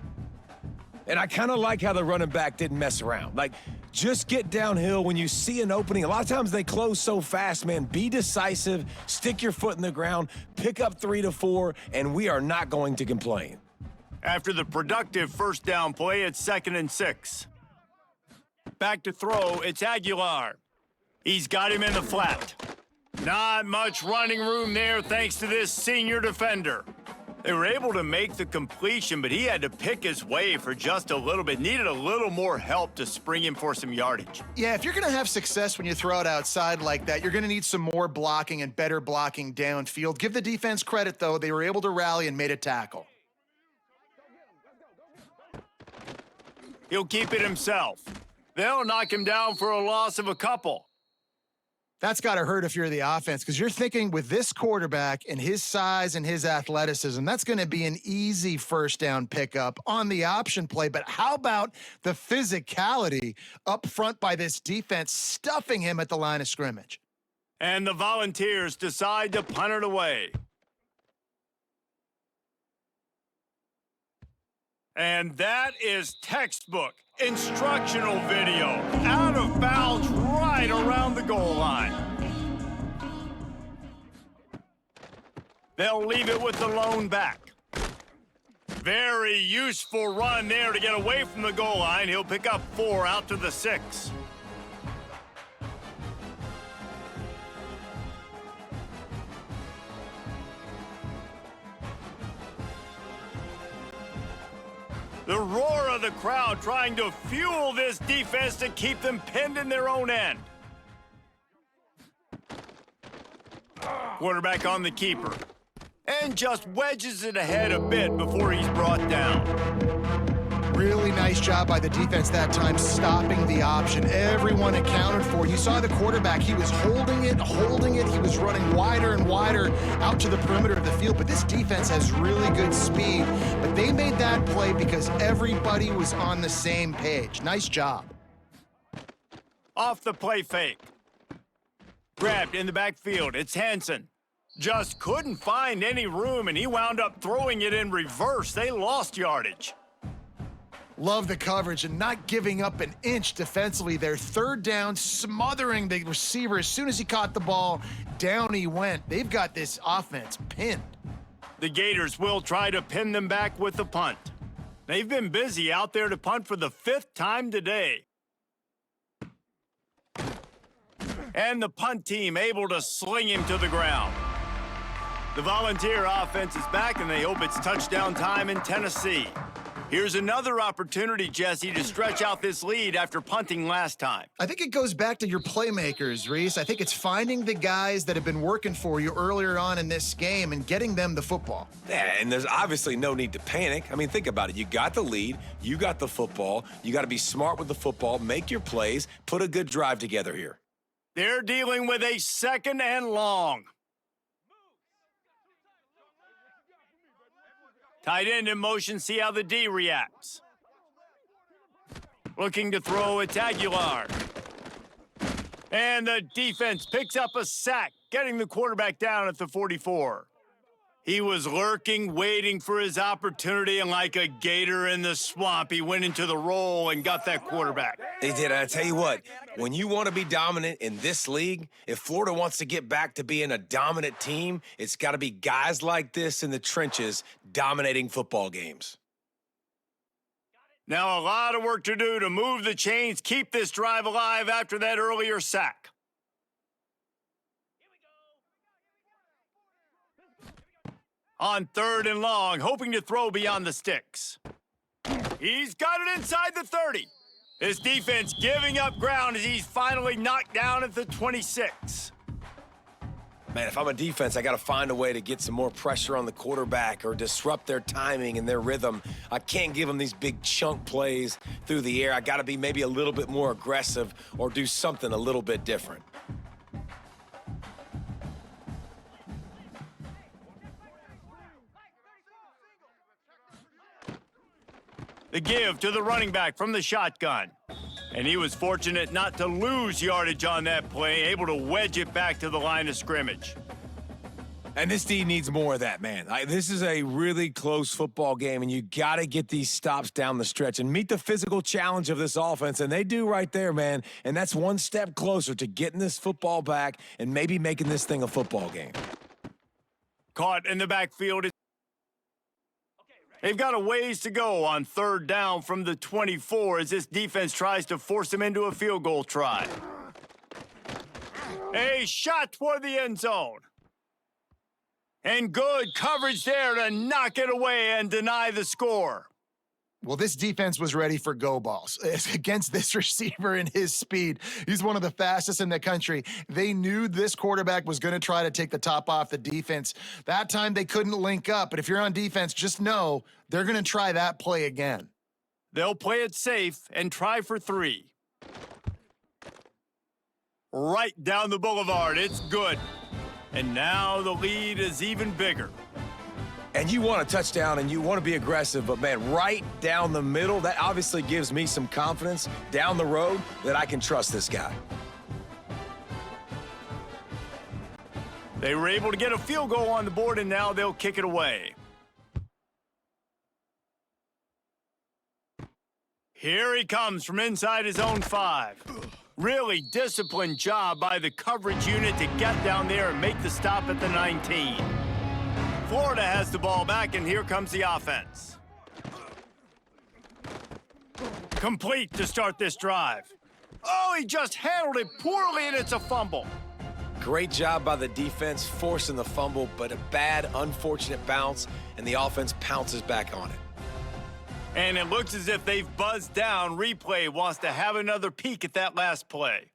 And I kind of like how the running back didn't mess around. Like, just get downhill when you see an opening. A lot of times they close so fast, man. Be decisive, stick your foot in the ground, pick up 3 to 4, and we are not going to complain. After the productive first down play, it's 2nd and 6. Back to throw, it's Aguilar. He's got him in the flat. Not much running room there thanks to this senior defender. They were able to make the completion, but he had to pick his way for just a little bit. Needed a little more help to spring him for some yardage. Yeah, if you're going to have success when you throw it outside like that, you're going to need some more blocking and better blocking downfield. Give the defense credit, though. They were able to rally and made a tackle. He'll keep it himself. They'll knock him down for a loss of a couple. That's got to hurt if you're the offense, because you're thinking with this quarterback and his size and his athleticism, that's going to be an easy first down pickup on the option play. But how about the physicality up front by this defense, stuffing him at the line of scrimmage? And the Volunteers decide to punt it away. And that is textbook instructional video. Out of bounds right around the goal line. They'll leave it with the lone back. Very useful run there to get away from the goal line. He'll pick up 4 out to the 6. The roar of the crowd trying to fuel this defense to keep them pinned in their own end. Quarterback on the keeper. And just wedges it ahead a bit before he's brought down. Really nice job by the defense that time, stopping the option. Everyone accounted for. You saw the quarterback. He was holding it. He was running wider and wider out to the perimeter of the field. But this defense has really good speed. But they made that play because everybody was on the same page. Nice job. Off the play fake. Grabbed in the backfield. It's Hansen. Just couldn't find any room, and he wound up throwing it in reverse. They lost yardage. Love the coverage and not giving up an inch defensively. Their third down, smothering the receiver. As soon as he caught the ball, down he went. They've got this offense pinned. The Gators will try to pin them back with the punt. They've been busy out there to punt for the 5th time today. And the punt team able to sling him to the ground. The Volunteer offense is back, and they hope it's touchdown time in Tennessee. Here's another opportunity, Jesse, to stretch out this lead after punting last time. I think it goes back to your playmakers, Reese. I think it's finding the guys that have been working for you earlier on in this game and getting them the football. Yeah, and there's obviously no need to panic. I mean, think about it. You got the lead. You got the football. You got to be smart with the football, make your plays, put a good drive together here. They're dealing with a 2nd and long. Tight end in motion, see how the D reacts. Looking to throw, it's Aguilar. And the defense picks up a sack, getting the quarterback down at the 44. He was lurking, waiting for his opportunity, and like a gator in the swamp, he went into the roll and got that quarterback. He did. I tell you what, when you want to be dominant in this league, if Florida wants to get back to being a dominant team, it's got to be guys like this in the trenches dominating football games. Now a lot of work to do to move the chains, keep this drive alive after that earlier sack. On 3rd and long, hoping to throw beyond the sticks. He's got it inside the 30. His defense giving up ground as he's finally knocked down at the 26. Man, if I'm a defense, I got to find a way to get some more pressure on the quarterback or disrupt their timing and their rhythm. I can't give them these big chunk plays through the air. I got to be maybe a little bit more aggressive or do something a little bit different. The give to the running back from the shotgun. And he was fortunate not to lose yardage on that play, able to wedge it back to the line of scrimmage. And this D needs more of that, man. This is a really close football game, and you got to get these stops down the stretch and meet the physical challenge of this offense, and they do right there, man. And that's one step closer to getting this football back and maybe making this thing a football game. Caught in the backfield. They've got a ways to go on 3rd down from the 24 as this defense tries to force him into a field goal try. A shot toward the end zone. And good coverage there to knock it away and deny the score. Well, this defense was ready for go balls against this receiver and his speed. He's one of the fastest in the country. They knew this quarterback was going to try to take the top off the defense. That time they couldn't link up, but if you're on defense, just know they're going to try that play again. They'll play it safe and try for 3. right down the boulevard. It's good. And now the lead is even bigger. And you want a touchdown and you want to be aggressive, but man, right down the middle, that obviously gives me some confidence down the road that I can trust this guy. They were able to get a field goal on the board, and now they'll kick it away. Here he comes from inside his own 5. Really disciplined job by the coverage unit to get down there and make the stop at the 19. Florida has the ball back, and here comes the offense. Complete to start this drive. Oh, he just handled it poorly, and it's a fumble. Great job by the defense forcing the fumble, but a bad, unfortunate bounce, and the offense pounces back on it. And it looks as if they've buzzed down. Replay wants to have another peek at that last play.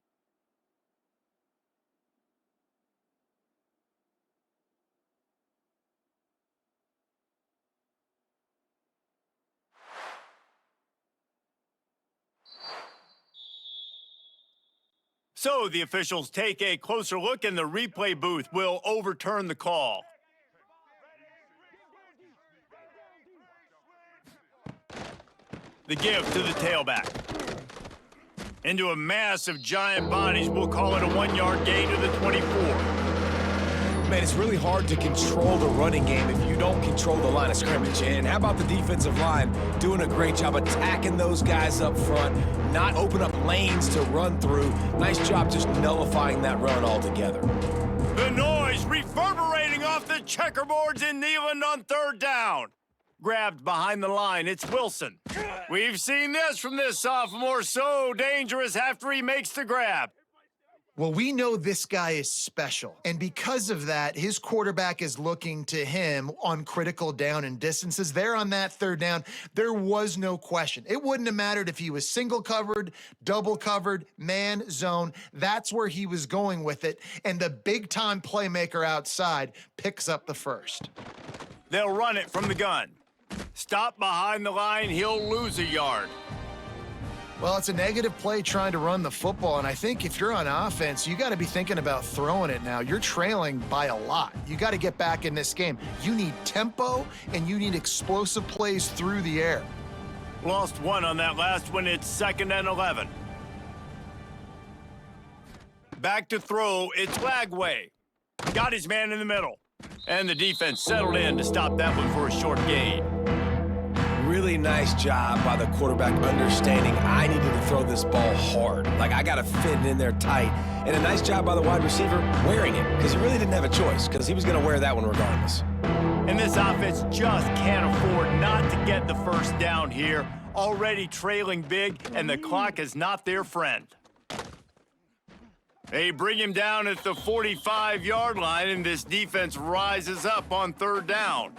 So the officials take a closer look, and the replay booth will overturn the call. The give to the tailback. Into a mass of giant bodies, we'll call it a 1-yard gain to the 24. Man, it's really hard to control the running game if you don't control the line of scrimmage. And how about the defensive line doing a great job attacking those guys up front, not open up lanes to run through. Nice job just nullifying that run altogether. The noise reverberating off the checkerboards in Neyland on 3rd down. Grabbed behind the line, it's Wilson. We've seen this from this sophomore, so dangerous after he makes the grab. Well, we know this guy is special, and because of that, his quarterback is looking to him on critical down and distances. There on that 3rd down, there was no question. It wouldn't have mattered if he was single covered, double covered, man, zone. That's where he was going with it, and the big-time playmaker outside picks up the first. They'll run it from the gun. Stop behind the line, he'll lose a yard. Well, it's a negative play trying to run the football, and I think if you're on offense, you got to be thinking about throwing it now. You're trailing by a lot. You got to get back in this game. You need tempo, and you need explosive plays through the air. Lost 1 on that last one. It's 2nd and 11. Back to throw. It's Lagway. Got his man in the middle. And the defense settled in to stop that one for a short gain. Really nice job by the quarterback understanding I needed to throw this ball hard. Like, I got to fit it in there tight. And a nice job by the wide receiver wearing it, because he really didn't have a choice, because he was going to wear that one regardless. And this offense just can't afford not to get the first down here. Already trailing big, and the clock is not their friend. They bring him down at the 45-yard line, and this defense rises up on 3rd down.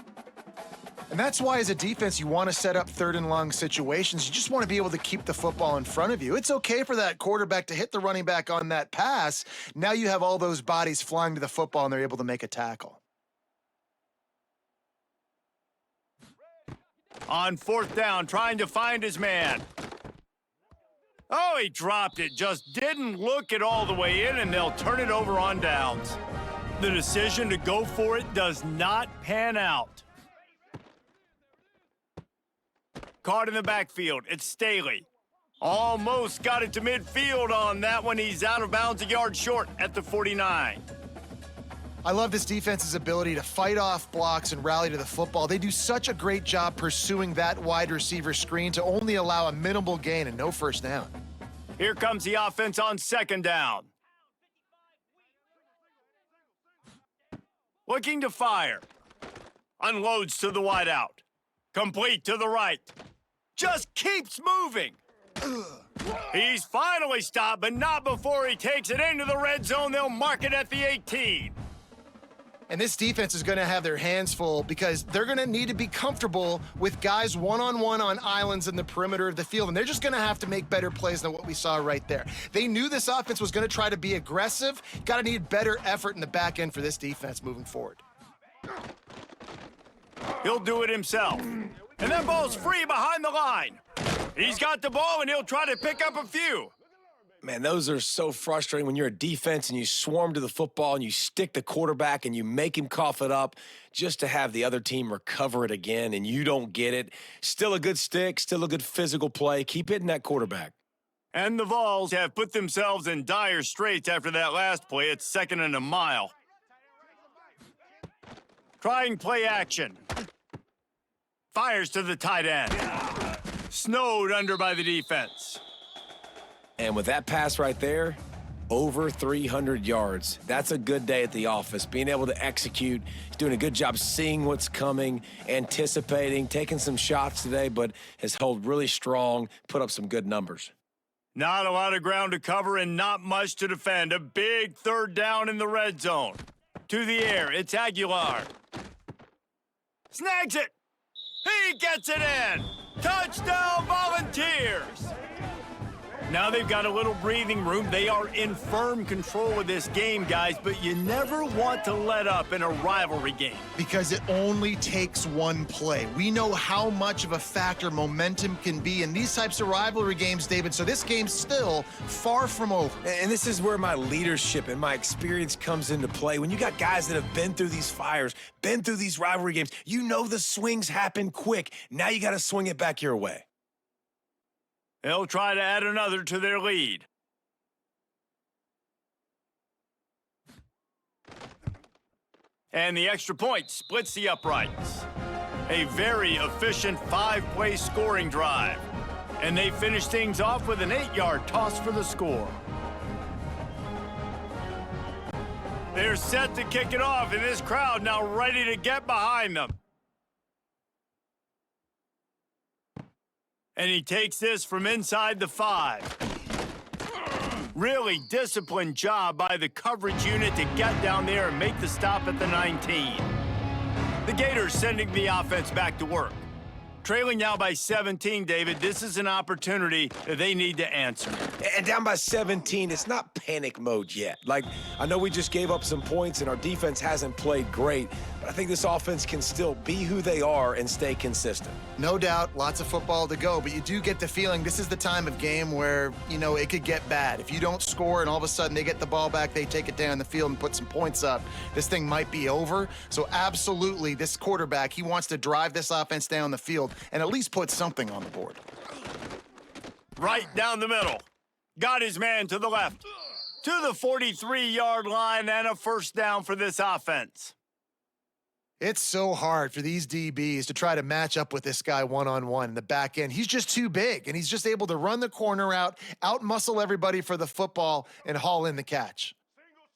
And that's why, as a defense, you want to set up 3rd and long situations. You just want to be able to keep the football in front of you. It's okay for that quarterback to hit the running back on that pass. Now you have all those bodies flying to the football, and they're able to make a tackle. On 4th down, trying to find his man. Oh, he dropped it. Just didn't look it all the way in, and they'll turn it over on downs. The decision to go for it does not pan out. Caught in the backfield. It's Staley. Almost got it to midfield on that one. He's out of bounds, a yard short at the 49. I love this defense's ability to fight off blocks and rally to the football. They do such a great job pursuing that wide receiver screen to only allow a minimal gain and no first down. Here comes the offense on 2nd down. Looking to fire. Unloads to the wideout. Complete to the right. Just keeps moving. He's finally stopped, but not before he takes it into the red zone. They'll mark it at the 18. And this defense is going to have their hands full because they're going to need to be comfortable with guys one-on-one on islands in the perimeter of the field, and they're just going to have to make better plays than what we saw right there. They knew this offense was going to try to be aggressive. Got to need better effort in the back end for this defense moving forward. He'll do it himself. And that ball's free behind the line. He's got the ball, and he'll try to pick up a few. Man, those are so frustrating when you're a defense and you swarm to the football and you stick the quarterback and you make him cough it up just to have the other team recover it again and you don't get it. Still a good stick, still a good physical play. Keep hitting that quarterback. And the Vols have put themselves in dire straits after that last play. It's 2nd and a mile. Trying play action. Fires to the tight end. Snowed under by the defense. And with that pass right there, over 300 yards. That's a good day at the office. Being able to execute, he's doing a good job seeing what's coming, anticipating, taking some shots today, but has held really strong, put up some good numbers. Not a lot of ground to cover and not much to defend. A big 3rd down in the red zone. To the air, it's Aguilar. Snags it. He gets it in. Touchdown, Volunteers. Now they've got a little breathing room. They are in firm control of this game, guys, but you never want to let up in a rivalry game. Because it only takes one play. We know how much of a factor momentum can be in these types of rivalry games, David, so this game's still far from over. And this is where my leadership and my experience comes into play. When you got guys that have been through these fires, been through these rivalry games, you know the swings happen quick. Now you got to swing it back your way. They'll try to add another to their lead. And the extra point splits the uprights. A very efficient 5-play scoring drive. And they finish things off with an 8-yard toss for the score. They're set to kick it off, and this crowd now ready to get behind them. And he takes this from inside the 5. Really disciplined job by the coverage unit to get down there and make the stop at the 19. The Gators sending the offense back to work. Trailing now by 17, David, this is an opportunity that they need to answer. And down by 17, it's not panic mode yet. Like, I know we just gave up some points and our defense hasn't played great, but I think this offense can still be who they are and stay consistent. No doubt, lots of football to go, but you do get the feeling this is the time of game where, you know, it could get bad. If you don't score and all of a sudden they get the ball back, they take it down the field and put some points up, this thing might be over. So absolutely, this quarterback, he wants to drive this offense down the field and at least put something on the board. Right down the middle. Got his man to the left. To the 43-yard line and a 1st down for this offense. It's so hard for these DBs to try to match up with this guy one-on-one in the back end. He's just too big, and he's just able to run the corner out-muscle everybody for the football, and haul in the catch.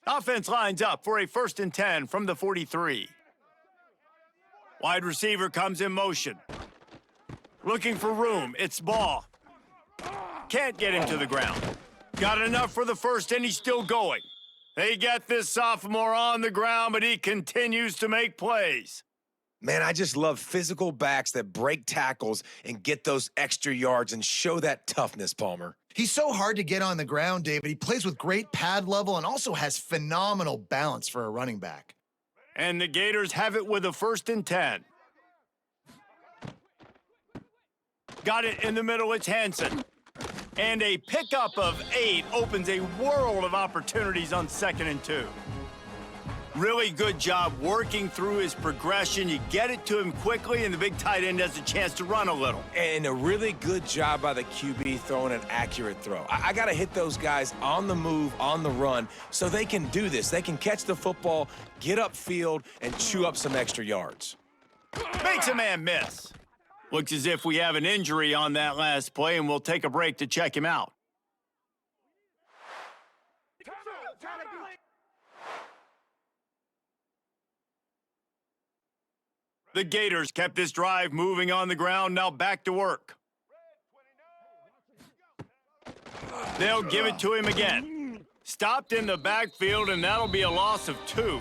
Offense lines up for a 1st and 10 from the 43. Wide receiver comes in motion. Looking for room. It's Ball. Can't get him to the ground. Got enough for the 1st, and he's still going. They get this sophomore on the ground, but he continues to make plays. Man, I just love physical backs that break tackles and get those extra yards and show that toughness, Palmer. He's so hard to get on the ground, David. He plays with great pad level and also has phenomenal balance for a running back. And the Gators have it with a 1st and 10. Got it in the middle, it's Hansen. And a pickup of 8 opens a world of opportunities on 2nd and 2. Really good job working through his progression. You get it to him quickly, and the big tight end has a chance to run a little. And a really good job by the QB throwing an accurate throw. I got to hit those guys on the move, on the run, so they can do this. They can catch the football, get upfield, and chew up some extra yards. Makes a man miss. Looks as if we have an injury on that last play, and we'll take a break to check him out. The Gators kept this drive moving on the ground, now back to work. They'll give it to him again. Stopped in the backfield, and that'll be a loss of 2.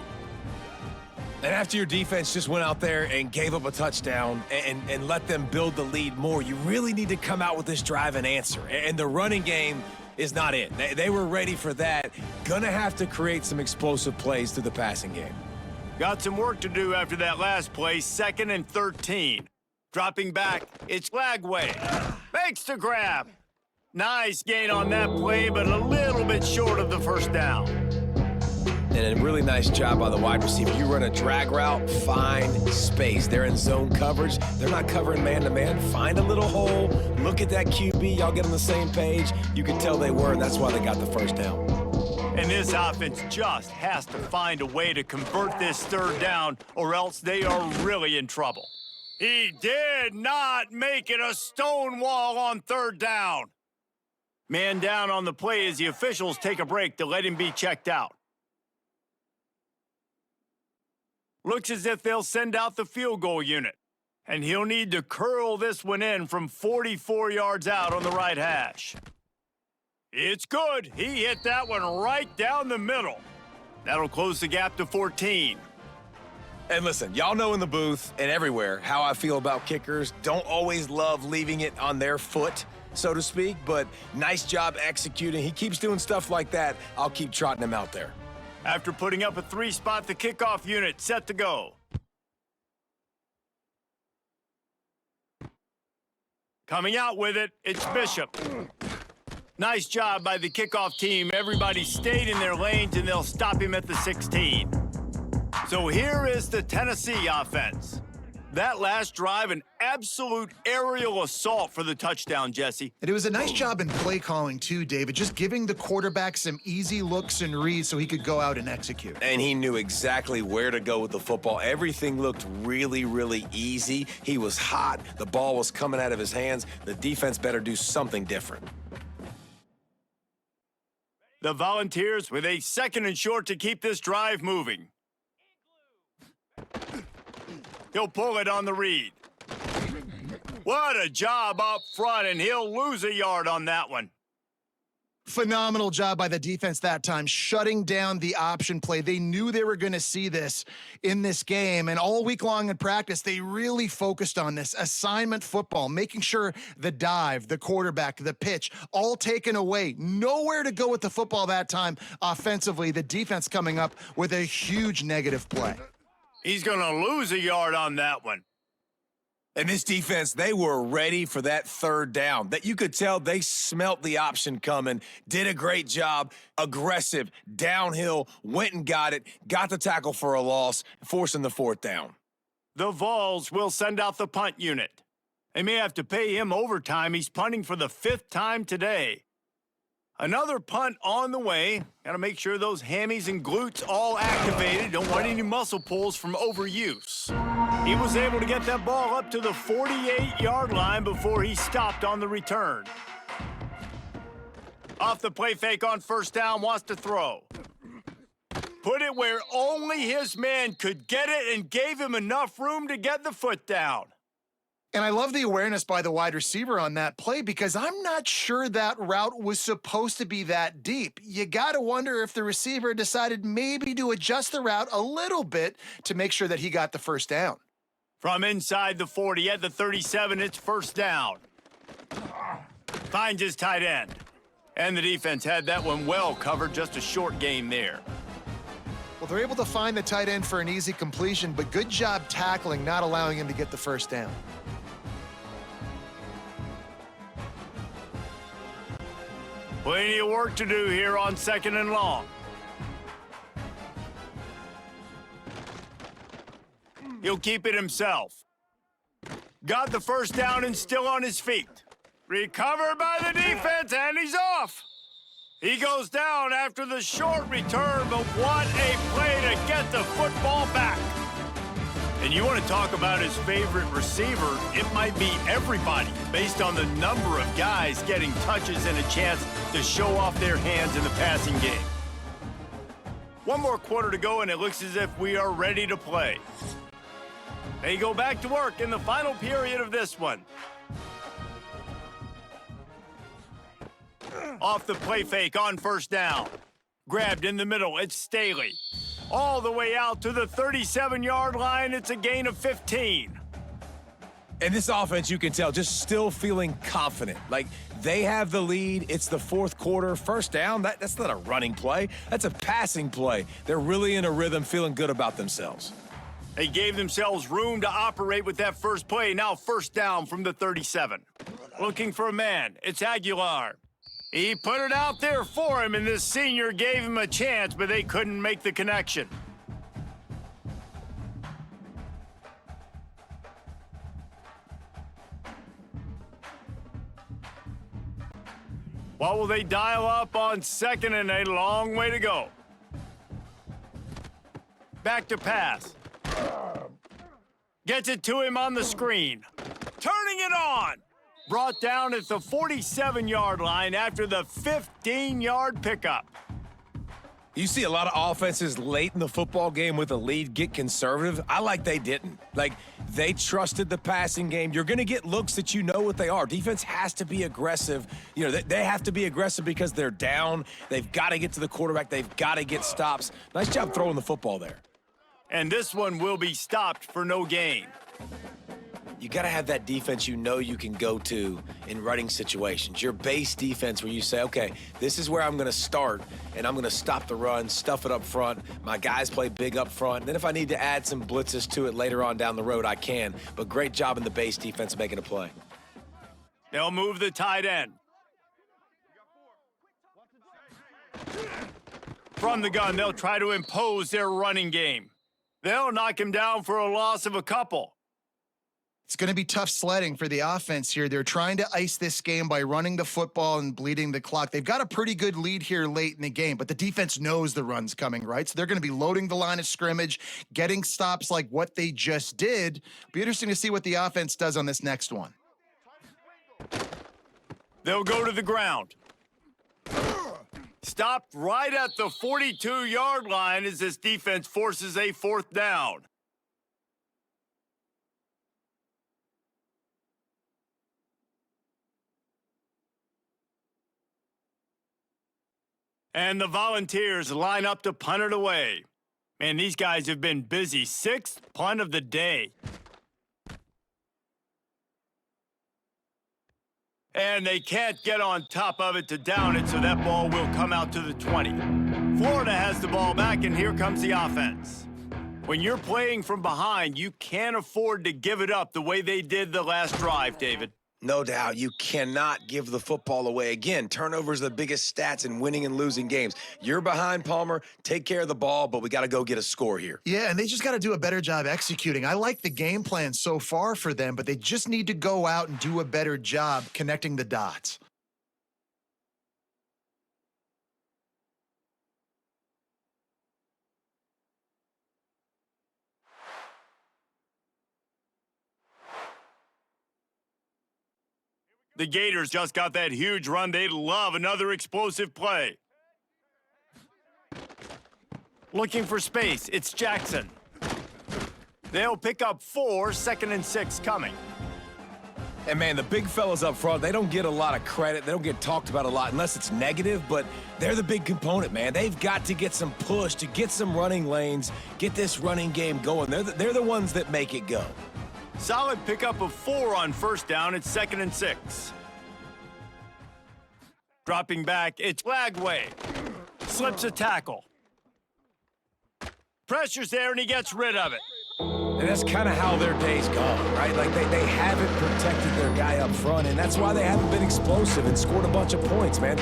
And after your defense just went out there and gave up a touchdown and let them build the lead more, you really need to come out with this drive and answer. And the running game is not it. They were ready for that. Gonna have to create some explosive plays through the passing game. Got some work to do after that last play, 2nd and 13. Dropping back, it's Lagway. Makes the grab. Nice gain on that play, but a little bit short of the first down. And a really nice job by the wide receiver. You run a drag route, find space. They're in zone coverage. They're not covering man-to-man. Find a little hole. Look at that QB. Y'all get on the same page. You can tell they were, and that's why they got the first down. And this offense just has to find a way to convert this third down, or else they are really in trouble. He did not make it a stone wall on third down. Man down on the play as the officials take a break to let him be checked out. Looks as if they'll send out the field goal unit. And he'll need to curl this one in from 44 yards out on the right hash. It's good. He hit that one right down the middle. That'll close the gap to 14. And listen, y'all know in the booth and everywhere how I feel about kickers. Don't always love leaving it on their foot, so to speak, but nice job executing. He keeps doing stuff like that. I'll keep trotting him out there. After putting up a 3-spot, the kickoff unit set to go. Coming out with it, it's Bishop. Nice job by the kickoff team. Everybody stayed in their lanes, and they'll stop him at the 16. So here is the Tennessee offense. That last drive, an absolute aerial assault for the touchdown, Jesse. And it was a nice job in play calling, too, David, just giving the quarterback some easy looks and reads so he could go out and execute. And he knew exactly where to go with the football. Everything looked really, really easy. He was hot. The ball was coming out of his hands. The defense better do something different. The Volunteers with a 2nd and short to keep this drive moving. He'll pull it on the read. What a job up front, and he'll lose a yard on that one. Phenomenal job by the defense that time, shutting down the option play. They knew they were going to see this in this game, and all week long in practice, they really focused on this assignment football, making sure the dive, the quarterback, the pitch, all taken away. Nowhere to go with the football that time offensively. The defense coming up with a huge negative play. He's going to lose a yard on that one. And this defense, they were ready for that third down. That you could tell they smelt the option coming, did a great job, aggressive, downhill, went and got it, got the tackle for a loss, forcing the 4th down. The Vols will send out the punt unit. They may have to pay him overtime. He's punting for the 5th time today. Another punt on the way. Got to make sure those hammies and glutes all activated. Don't want any muscle pulls from overuse. He was able to get that ball up to the 48-yard line before he stopped on the return. Off the play fake on 1st down, wants to throw. Put it where only his man could get it and gave him enough room to get the foot down. And I love the awareness by the wide receiver on that play because I'm not sure that route was supposed to be that deep. You got to wonder if the receiver decided maybe to adjust the route a little bit to make sure that he got the 1st down. From inside the 40 at the 37, it's 1st down. Finds his tight end. And the defense had that one well covered, just a short gain there. Well, they're able to find the tight end for an easy completion, but good job tackling, not allowing him to get the 1st down. Plenty of work to do here on 2nd and long. He'll keep it himself. Got the 1st down and still on his feet. Recovered by the defense, and he's off. He goes down after the short return, but what a play to get the football back. And you want to talk about his favorite receiver, it might be everybody based on the number of guys getting touches and a chance to show off their hands in the passing game. One more quarter to go, and it looks as if we are ready to play. They go back to work in the final period of this one. Off the play fake on 1st down. Grabbed in the middle, it's Staley. All the way out to the 37-yard line, it's a gain of 15. And this offense, you can tell, just still feeling confident. Like, they have the lead. It's the 4th quarter. 1st down, that's not a running play. That's a passing play. They're really in a rhythm, feeling good about themselves. They gave themselves room to operate with that first play. Now 1st down from the 37. Looking for a man. It's Aguilar. He put it out there for him, and this senior gave him a chance, but they couldn't make the connection. What will they dial up on second and a long way to go? Back to pass. Gets it to him on the screen. Turning it on. Brought down at the 47-yard line after the 15-yard pickup. You see a lot of offenses late in the football game with a lead get conservative. I like they didn't. Like, they trusted the passing game. You're going to get looks that you know what they are. Defense has to be aggressive. You know, they have to be aggressive because they're down. They've got to get to the quarterback. They've got to get stops. Nice job throwing the football there. And this one will be stopped for no gain. You got to have that defense you know you can go to in running situations. Your base defense where you say, okay, this is where I'm going to start, and I'm going to stop the run, stuff it up front. My guys play big up front. Then if I need to add some blitzes to it later on down the road, I can. But great job in the base defense making a play. They'll move the tight end. From the gun, they'll try to impose their running game. They'll knock him down for a loss of a couple. It's going to be tough sledding for the offense here. They're trying to ice this game by running the football and bleeding the clock. They've got a pretty good lead here late in the game, but the defense knows the run's coming, right? So they're going to be loading the line of scrimmage, getting stops like what they just did. Be interesting to see what the offense does on this next one. They'll go to the ground. Stopped right at the 42-yard line as this defense forces a fourth down. And the Volunteers line up to punt it away. Man, these guys have been busy. Sixth punt of the day. And they can't get on top of it to down it, so that ball will come out to the 20. Florida has the ball back, and here comes the offense. When you're playing from behind, you can't afford to give it up the way they did the last drive, David. No doubt, you cannot give the football away. Again, turnovers are the biggest stats in winning and losing games. You're behind, Palmer. Take care of the ball, but we got to go get a score here. Yeah, and they just got to do a better job executing. I like the game plan so far for them, but they just need to go out and do a better job connecting the dots. The Gators just got that huge run. They love another explosive play. Looking for space. It's Jackson. They'll pick up 4, 2nd and 6 coming. And, man, the big fellas up front, they don't get a lot of credit. They don't get talked about a lot unless it's negative, but they're the big component, man. They've got to get some push, to get some running lanes, get this running game going. They're the ones that make it go. Solid pickup of 4 on first down. It's 2nd and 6. Dropping back, it's Lagway. Slips a tackle. Pressure's there, and he gets rid of it. And that's kind of how their day's gone, right? Like, they haven't protected their guy up front, and that's why they haven't been explosive and scored a bunch of points, man.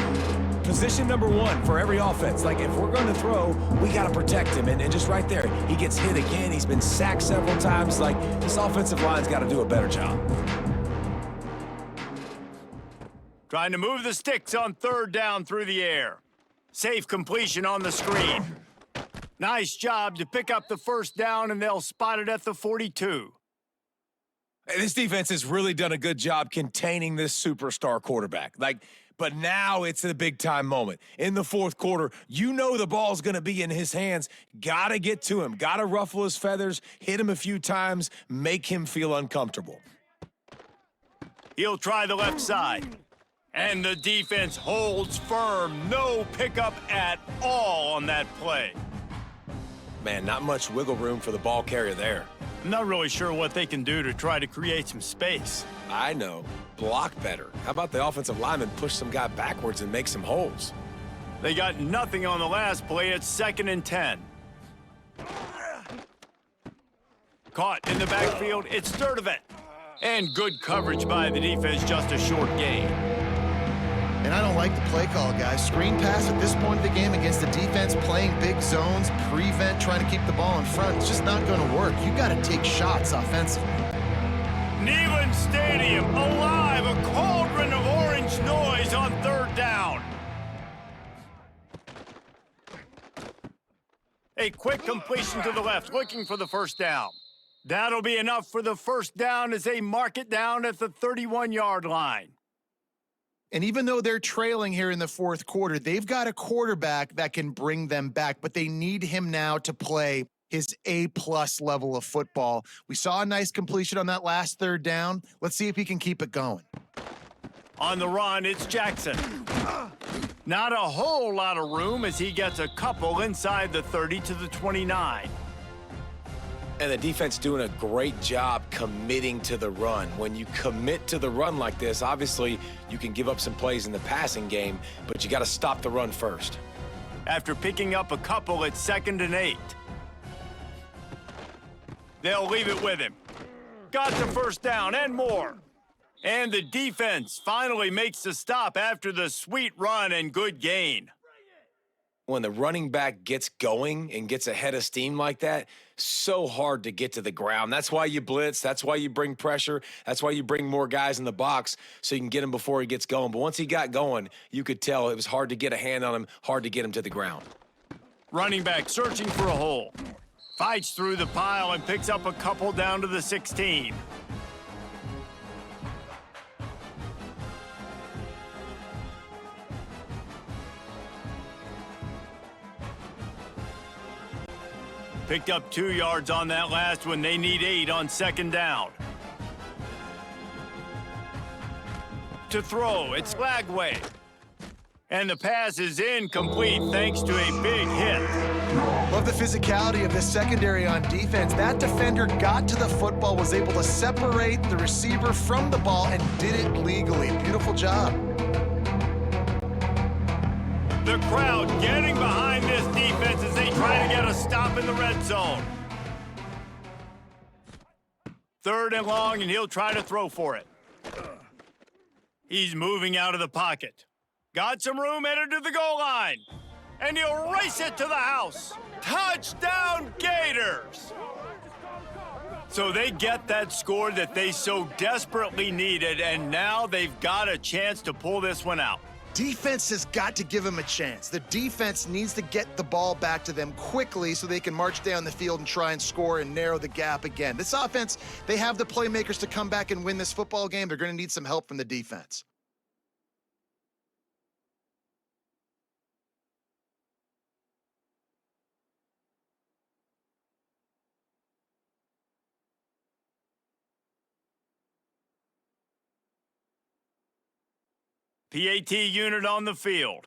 Position number 1 for every offense. Like, if we're going to throw, we got to protect him. And just right there, he gets hit again. He's been sacked several times. Like, this offensive line's got to do a better job. Trying to move the sticks on 3rd down through the air. Safe completion on the screen. Nice job to pick up the first down, and they'll spot it at the 42. This defense has really done a good job containing this superstar quarterback. But now it's the big-time moment. In the 4th quarter, you know the ball's going to be in his hands. Got to get to him. Got to ruffle his feathers, hit him a few times, make him feel uncomfortable. He'll try the left side. And the defense holds firm. No pickup at all on that play. Man, not much wiggle room for the ball carrier there. I'm not really sure what they can do to try to create some space. I know. Block better. How about the offensive lineman push some guy backwards and make some holes? They got nothing on the last play. It's 2nd and 10. Caught in the backfield. It's Sturdivant. And good coverage by the defense, just a short gain. And I don't like the play call, guys. Screen pass at this point of the game against the defense, playing big zones, prevent, trying to keep the ball in front. It's just not going to work. You got to take shots offensively. Neyland Stadium alive, a cauldron of orange noise on third down. A quick completion to the left, looking for the first down. That'll be enough for the first down as they mark it down at the 31-yard line. And even though they're trailing here in the fourth quarter, they've got a quarterback that can bring them back, but they need him now to play his A-plus level of football. We saw a nice completion on that last third down. Let's see if he can keep it going. On the run, it's Jackson. Not a whole lot of room as he gets a couple inside the 30 to the 29. And the defense doing a great job committing to the run. When you commit to the run like this, obviously you can give up some plays in the passing game, but you got to stop the run first. After picking up a couple, it's 2nd and 8. They'll leave it with him. Got the first down and more. And the defense finally makes the stop after the sweet run and good gain. When the running back gets going and gets ahead of steam like that, so hard to get to the ground. That's why you blitz. That's why you bring pressure. That's why you bring more guys in the box so you can get him before he gets going. But once he got going, you could tell it was hard to get a hand on him, hard to get him to the ground. Running back searching for a hole. Fights through the pile and picks up a couple down to the 16. Picked up 2 yards on that last one. They need 8 on 2nd down. To throw, it's Lagway. And the pass is incomplete thanks to a big hit. Love the physicality of this secondary on defense. That defender got to the football, was able to separate the receiver from the ball, and did it legally. Beautiful job. The crowd getting behind this defense as they try to get a stop in the red zone. 3rd and long, and he'll try to throw for it. He's moving out of the pocket. Got some room, headed to the goal line. And he'll race it to the house. Touchdown, Gators! So they get that score that they so desperately needed, and now they've got a chance to pull this one out. Defense has got to give them a chance. The defense needs to get the ball back to them quickly so they can march down the field and try and score and narrow the gap again. This offense, they have the playmakers to come back and win this football game. They're going to need some help from the defense. PAT unit on the field.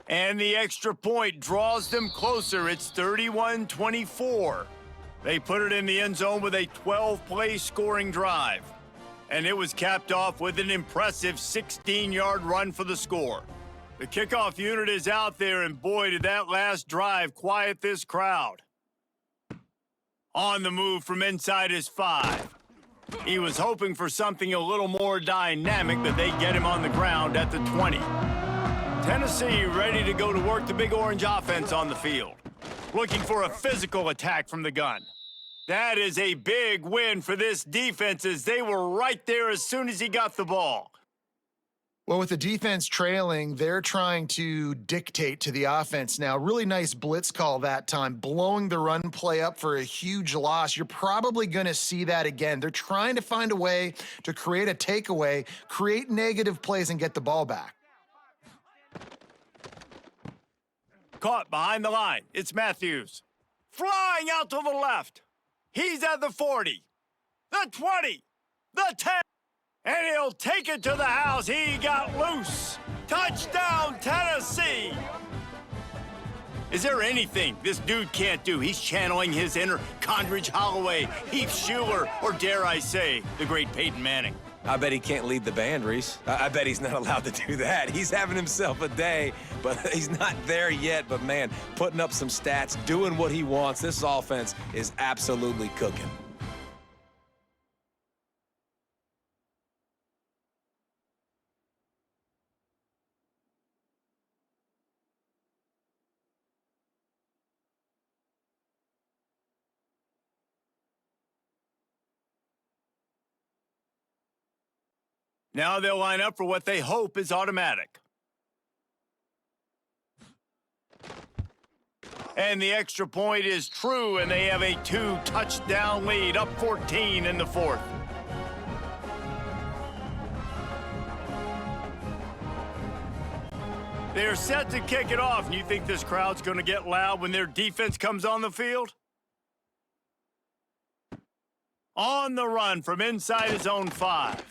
And the extra point draws them closer. It's 31-24. They put it in the end zone with a 12-play scoring drive. And it was capped off with an impressive 16-yard run for the score. The kickoff unit is out there, and boy, did that last drive quiet this crowd. On the move from inside his 5. He was hoping for something a little more dynamic, but they get him on the ground at the 20. Tennessee ready to go to work the Big Orange offense on the field. Looking for a physical attack from the gun. That is a big win for this defense as they were right there as soon as he got the ball. Well, with the defense trailing, they're trying to dictate to the offense now. Really nice blitz call that time, blowing the run play up for a huge loss. You're probably going to see that again. They're trying to find a way to create a takeaway, create negative plays, and get the ball back. Caught behind the line. It's Matthews. Flying out to the left. He's at the 40, the 20, the 10. And he'll take it to the house. He got loose. Touchdown, Tennessee. Is there anything this dude can't do? He's channeling his inner Condridge Holloway, Heath Schuler, or dare I say, the great Peyton Manning. I bet he can't lead the band, Reese. I bet he's not allowed to do that. He's having himself a day. but he's not there yet. But, man, putting up some stats, doing what he wants. This offense is absolutely cooking. Now they'll line up for what they hope is automatic. And the extra point is true, and they have a 2-touchdown lead, up 14 in the fourth. They're set to kick it off, and you think this crowd's going to get loud when their defense comes on the field? On the run from inside his own 5.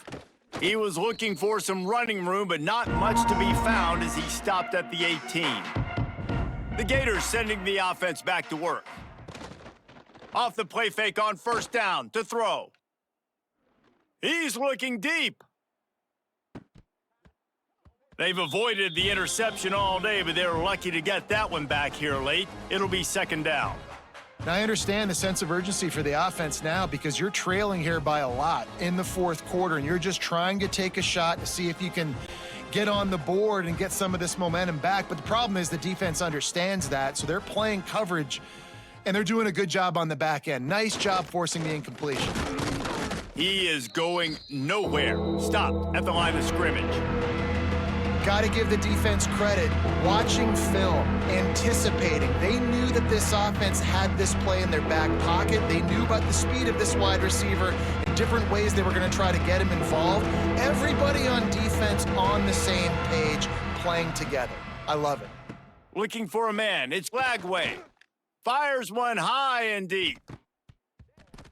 He was looking for some running room, but not much to be found as he stopped at the 18. The Gators sending the offense back to work. Off the play fake on first down to throw. He's looking deep. They've avoided the interception all day, but they're lucky to get that one back here late. It'll be second down. Now, I understand the sense of urgency for the offense now because you're trailing here by a lot in the fourth quarter, and you're just trying to take a shot to see if you can get on the board and get some of this momentum back. But the problem is the defense understands that, so they're playing coverage, and they're doing a good job on the back end. Nice job forcing the incompletion. He is going nowhere. Stopped at the line of scrimmage. Got to give the defense credit. Watching film, anticipating. They knew that this offense had this play in their back pocket. They knew about the speed of this wide receiver and different ways they were going to try to get him involved. Everybody on defense on the same page, playing together. I love it. Looking for a man. It's Lagway. Fires one high and deep.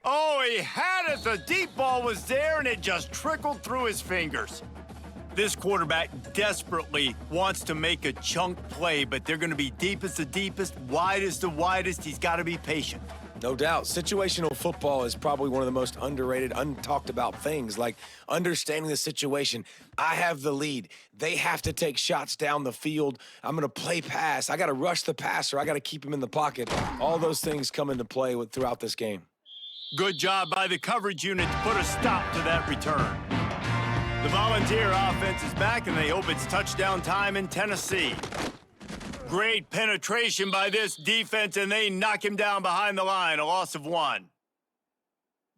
Oh, he had it. The deep ball was there, and it just trickled through his fingers. This quarterback desperately wants to make a chunk play, but they're going to be deepest the deepest, widest the widest. He's got to be patient. No doubt. Situational football is probably one of the most underrated, untalked about things, like understanding the situation. I have the lead. They have to take shots down the field. I'm going to play pass. I got to rush the passer. I got to keep him in the pocket. All those things come into play throughout this game. Good job by the coverage unit to put a stop to that return. The Volunteer offense is back, and they hope it's touchdown time in Tennessee. Great penetration by this defense, and they knock him down behind the line, a loss of 1.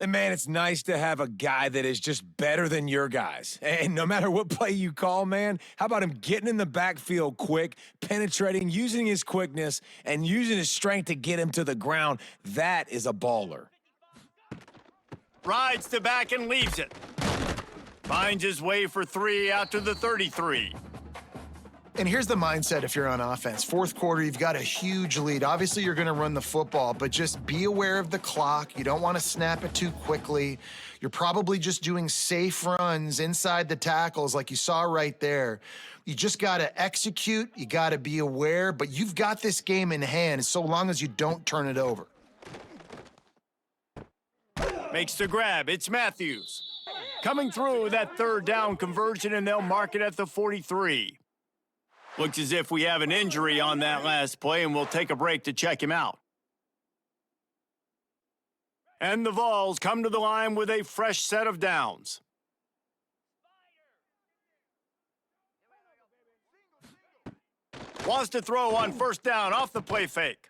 And, man, it's nice to have a guy that is just better than your guys. And no matter what play you call, man, how about him getting in the backfield quick, penetrating, using his quickness, and using his strength to get him to the ground? That is a baller. Rides to back and leaves it. Finds his way for 3 out to the 33. And here's the mindset if you're on offense. Fourth quarter, you've got a huge lead. Obviously, you're going to run the football, but just be aware of the clock. You don't want to snap it too quickly. You're probably just doing safe runs inside the tackles like you saw right there. You just got to execute. You got to be aware, but you've got this game in hand so long as you don't turn it over. Makes the grab. It's Matthews. Coming through with that third down conversion, and they'll mark it at the 43. Looks as if we have an injury on that last play, and we'll take a break to check him out. And the Vols come to the line with a fresh set of downs. Wants to throw on first down off the play fake.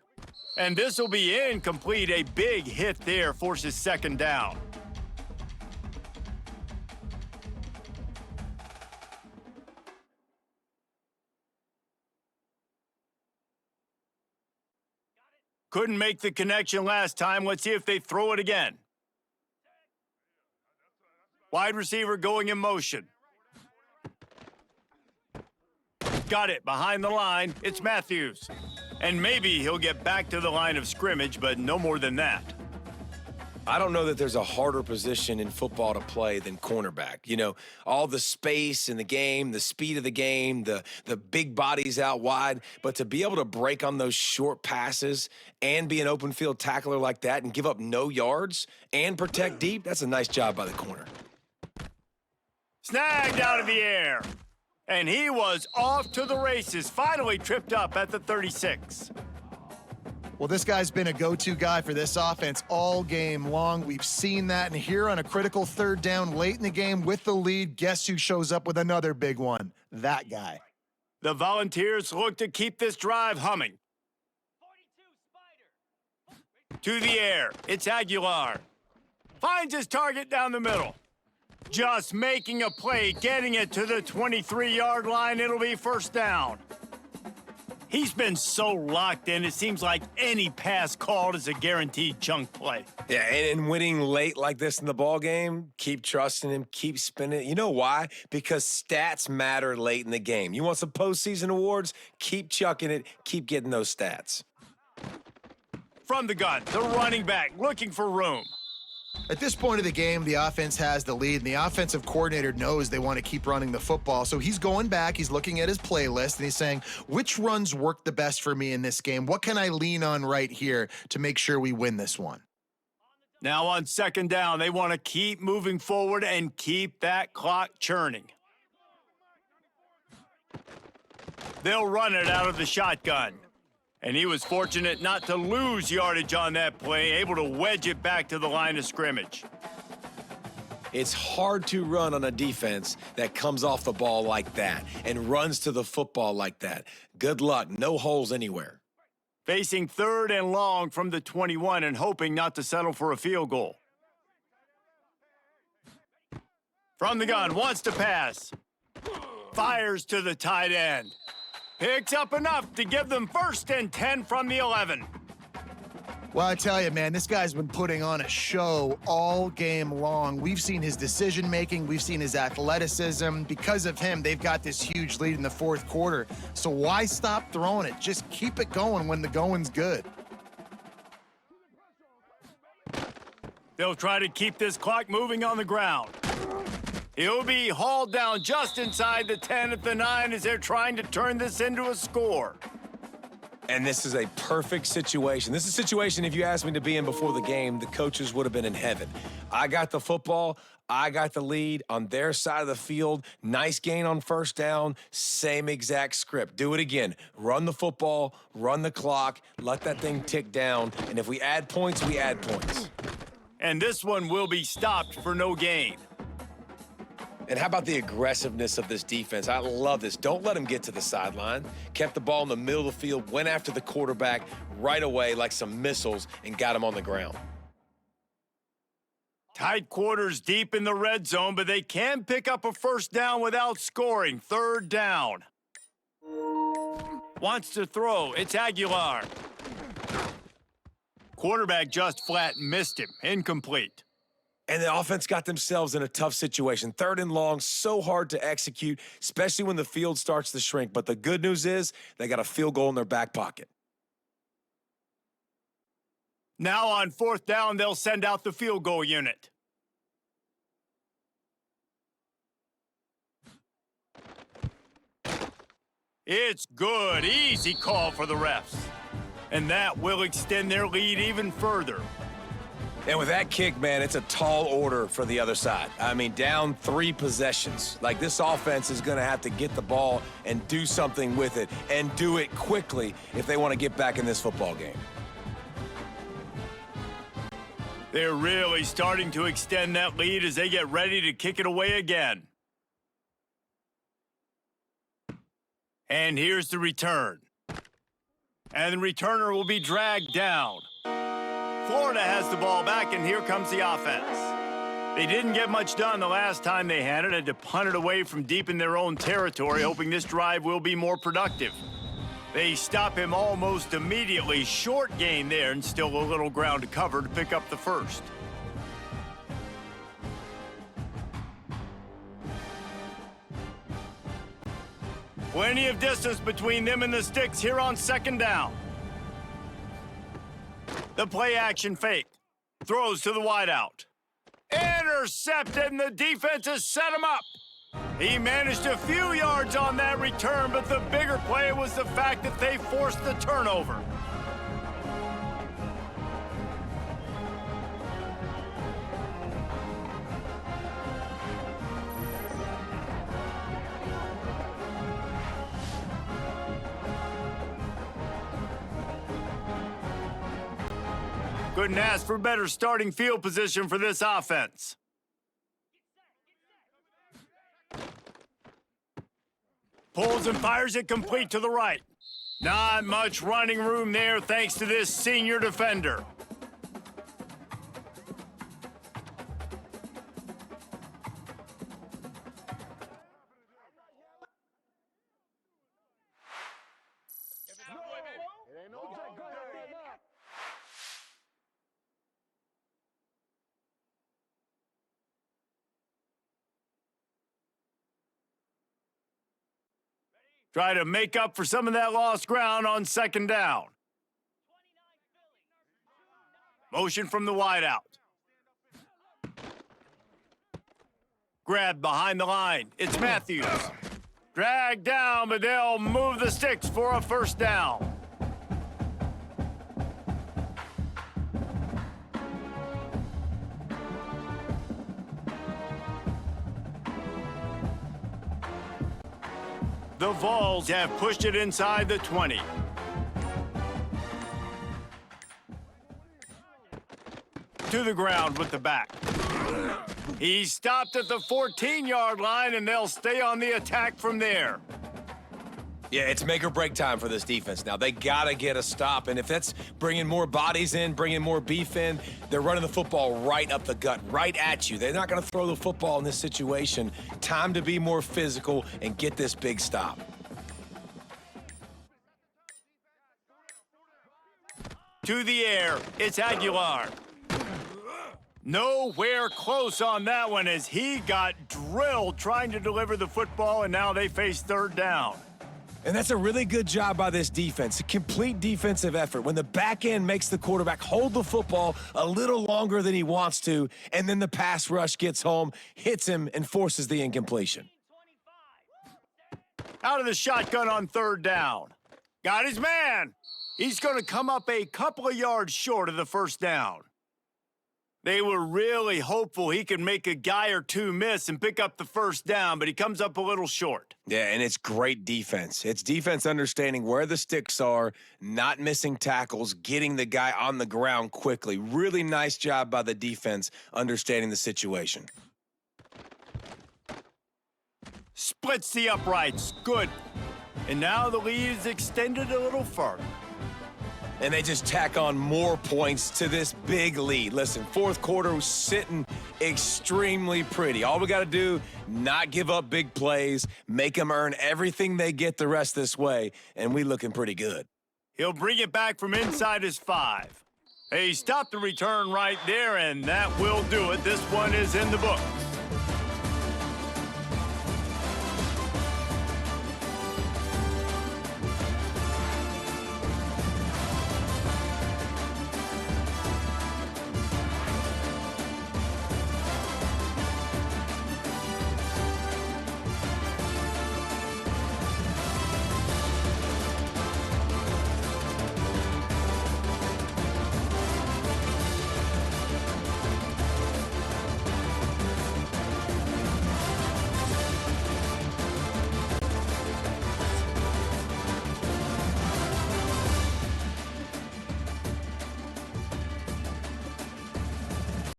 And this will be incomplete. A big hit there forces second down. Couldn't make the connection last time. Let's see if they throw it again. Wide receiver going in motion. Got it behind the line. It's Matthews. And maybe he'll get back to the line of scrimmage, but no more than that. I don't know that there's a harder position in football to play than cornerback. You know, all the space in the game, the speed of the game, the big bodies out wide. But to be able to break on those short passes and be an open field tackler like that and give up no yards and protect deep, that's a nice job by the corner. Snagged out of the air. And he was off to the races, finally tripped up at the 36. Well, this guy's been a go-to guy for this offense all game long. We've seen that, and here on a critical third down late in the game with the lead, guess who shows up with another big one? That guy. The Volunteers look to keep this drive humming. To the air, it's Aguilar. Finds his target down the middle. Just making a play, getting it to the 23-yard line. It'll be first down. He's been so locked in, it seems like any pass called is a guaranteed chunk play. Yeah, and winning late like this in the ball game, keep trusting him, keep spinning. You know why? Because stats matter late in the game. You want some postseason awards? Keep chucking it, keep getting those stats. From the gun, the running back looking for room. At this point of the game, the offense has the lead, and the offensive coordinator knows they want to keep running the football. So he's going back, he's looking at his playlist, and he's saying, which runs work the best for me in this game? What can I lean on right here to make sure we win this one? Now on second down, they want to keep moving forward and keep that clock churning. They'll run it out of the shotgun. And he was fortunate not to lose yardage on that play, able to wedge it back to the line of scrimmage. It's hard to run on a defense that comes off the ball like that and runs to the football like that. Good luck, no holes anywhere. Facing third and long from the 21 and hoping not to settle for a field goal. From the gun, wants to pass. Fires to the tight end. Picks up enough to give them first and 10 from the 11. Well, I tell you, man, this guy's been putting on a show all game long. We've seen his decision-making. We've seen his athleticism. Because of him, they've got this huge lead in the fourth quarter. So why stop throwing it? Just keep it going when the going's good. They'll try to keep this clock moving on the ground. He'll be hauled down just inside the 10 at the 9 as they're trying to turn this into a score. And this is a perfect situation. This is a situation, if you asked me to be in before the game, the coaches would have been in heaven. I got the football. I got the lead on their side of the field. Nice gain on first down. Same exact script. Do it again. Run the football, run the clock, let that thing tick down. And if we add points, we add points. And this one will be stopped for no gain. And how about the aggressiveness of this defense? I love this. Don't let them get to the sideline. Kept the ball in the middle of the field, went after the quarterback right away like some missiles and got him on the ground. Tight quarters deep in the red zone, but they can pick up a first down without scoring. Third down. Wants to throw. It's Aguilar. Quarterback just flat missed him. Incomplete. And the offense got themselves in a tough situation. Third and long, so hard to execute, especially when the field starts to shrink. But the good news is they got a field goal in their back pocket. Now on fourth down, they'll send out the field goal unit. It's good. Easy call for the refs. And that will extend their lead even further. And with that kick, man, it's a tall order for the other side. I mean, down 3 possessions. Like, this offense is going to have to get the ball and do something with it, and do it quickly if they want to get back in this football game. They're really starting to extend that lead as they get ready to kick it away again. And here's the return. And the returner will be dragged down. Florida has the ball back, and here comes the offense. They didn't get much done the last time they had it. Had to punt it away from deep in their own territory, hoping this drive will be more productive. They stop him almost immediately. Short gain there, and still a little ground to cover to pick up the first. Plenty of distance between them and the sticks here on second down. The play action fake. Throws to the wideout. Intercepted, and the defense has set him up. He managed a few yards on that return, but the bigger play was the fact that they forced the turnover. Couldn't ask for better starting field position for this offense. Pulls and fires it complete to the right. Not much running room there thanks to this senior defender. Try to make up for some of that lost ground on second down. Motion from the wideout. Grab behind the line. It's Matthews. Dragged down, but they'll move the sticks for a first down. The Vols have pushed it inside the 20. To the ground with the back. He stopped at the 14-yard line, and they'll stay on the attack from there. Yeah, it's make or break time for this defense now. They got to get a stop, and if that's bringing more bodies in, bringing more beef in, they're running the football right up the gut, right at you. They're not going to throw the football in this situation. Time to be more physical and get this big stop. To the air, it's Aguilar. Nowhere close on that one as he got drilled trying to deliver the football, and now they face third down. And that's a really good job by this defense, a complete defensive effort. When the back end makes the quarterback hold the football a little longer than he wants to, and then the pass rush gets home, hits him, and forces the incompletion. Out of the shotgun on third down. Got his man. He's going to come up a couple of yards short of the first down. They were really hopeful he could make a guy or two miss and pick up the first down, but he comes up a little short. Yeah, and it's great defense. It's defense understanding where the sticks are, not missing tackles, getting the guy on the ground quickly. Really nice job by the defense understanding the situation. Splits the uprights. Good. And now the lead is extended a little further. And they just tack on more points to this big lead. Listen, fourth quarter was sitting extremely pretty. All we got to do, not give up big plays, make them earn everything they get the rest this way, and we looking pretty good. He'll bring it back from inside his 5. He stopped the return right there, and that will do it. This one is in the books.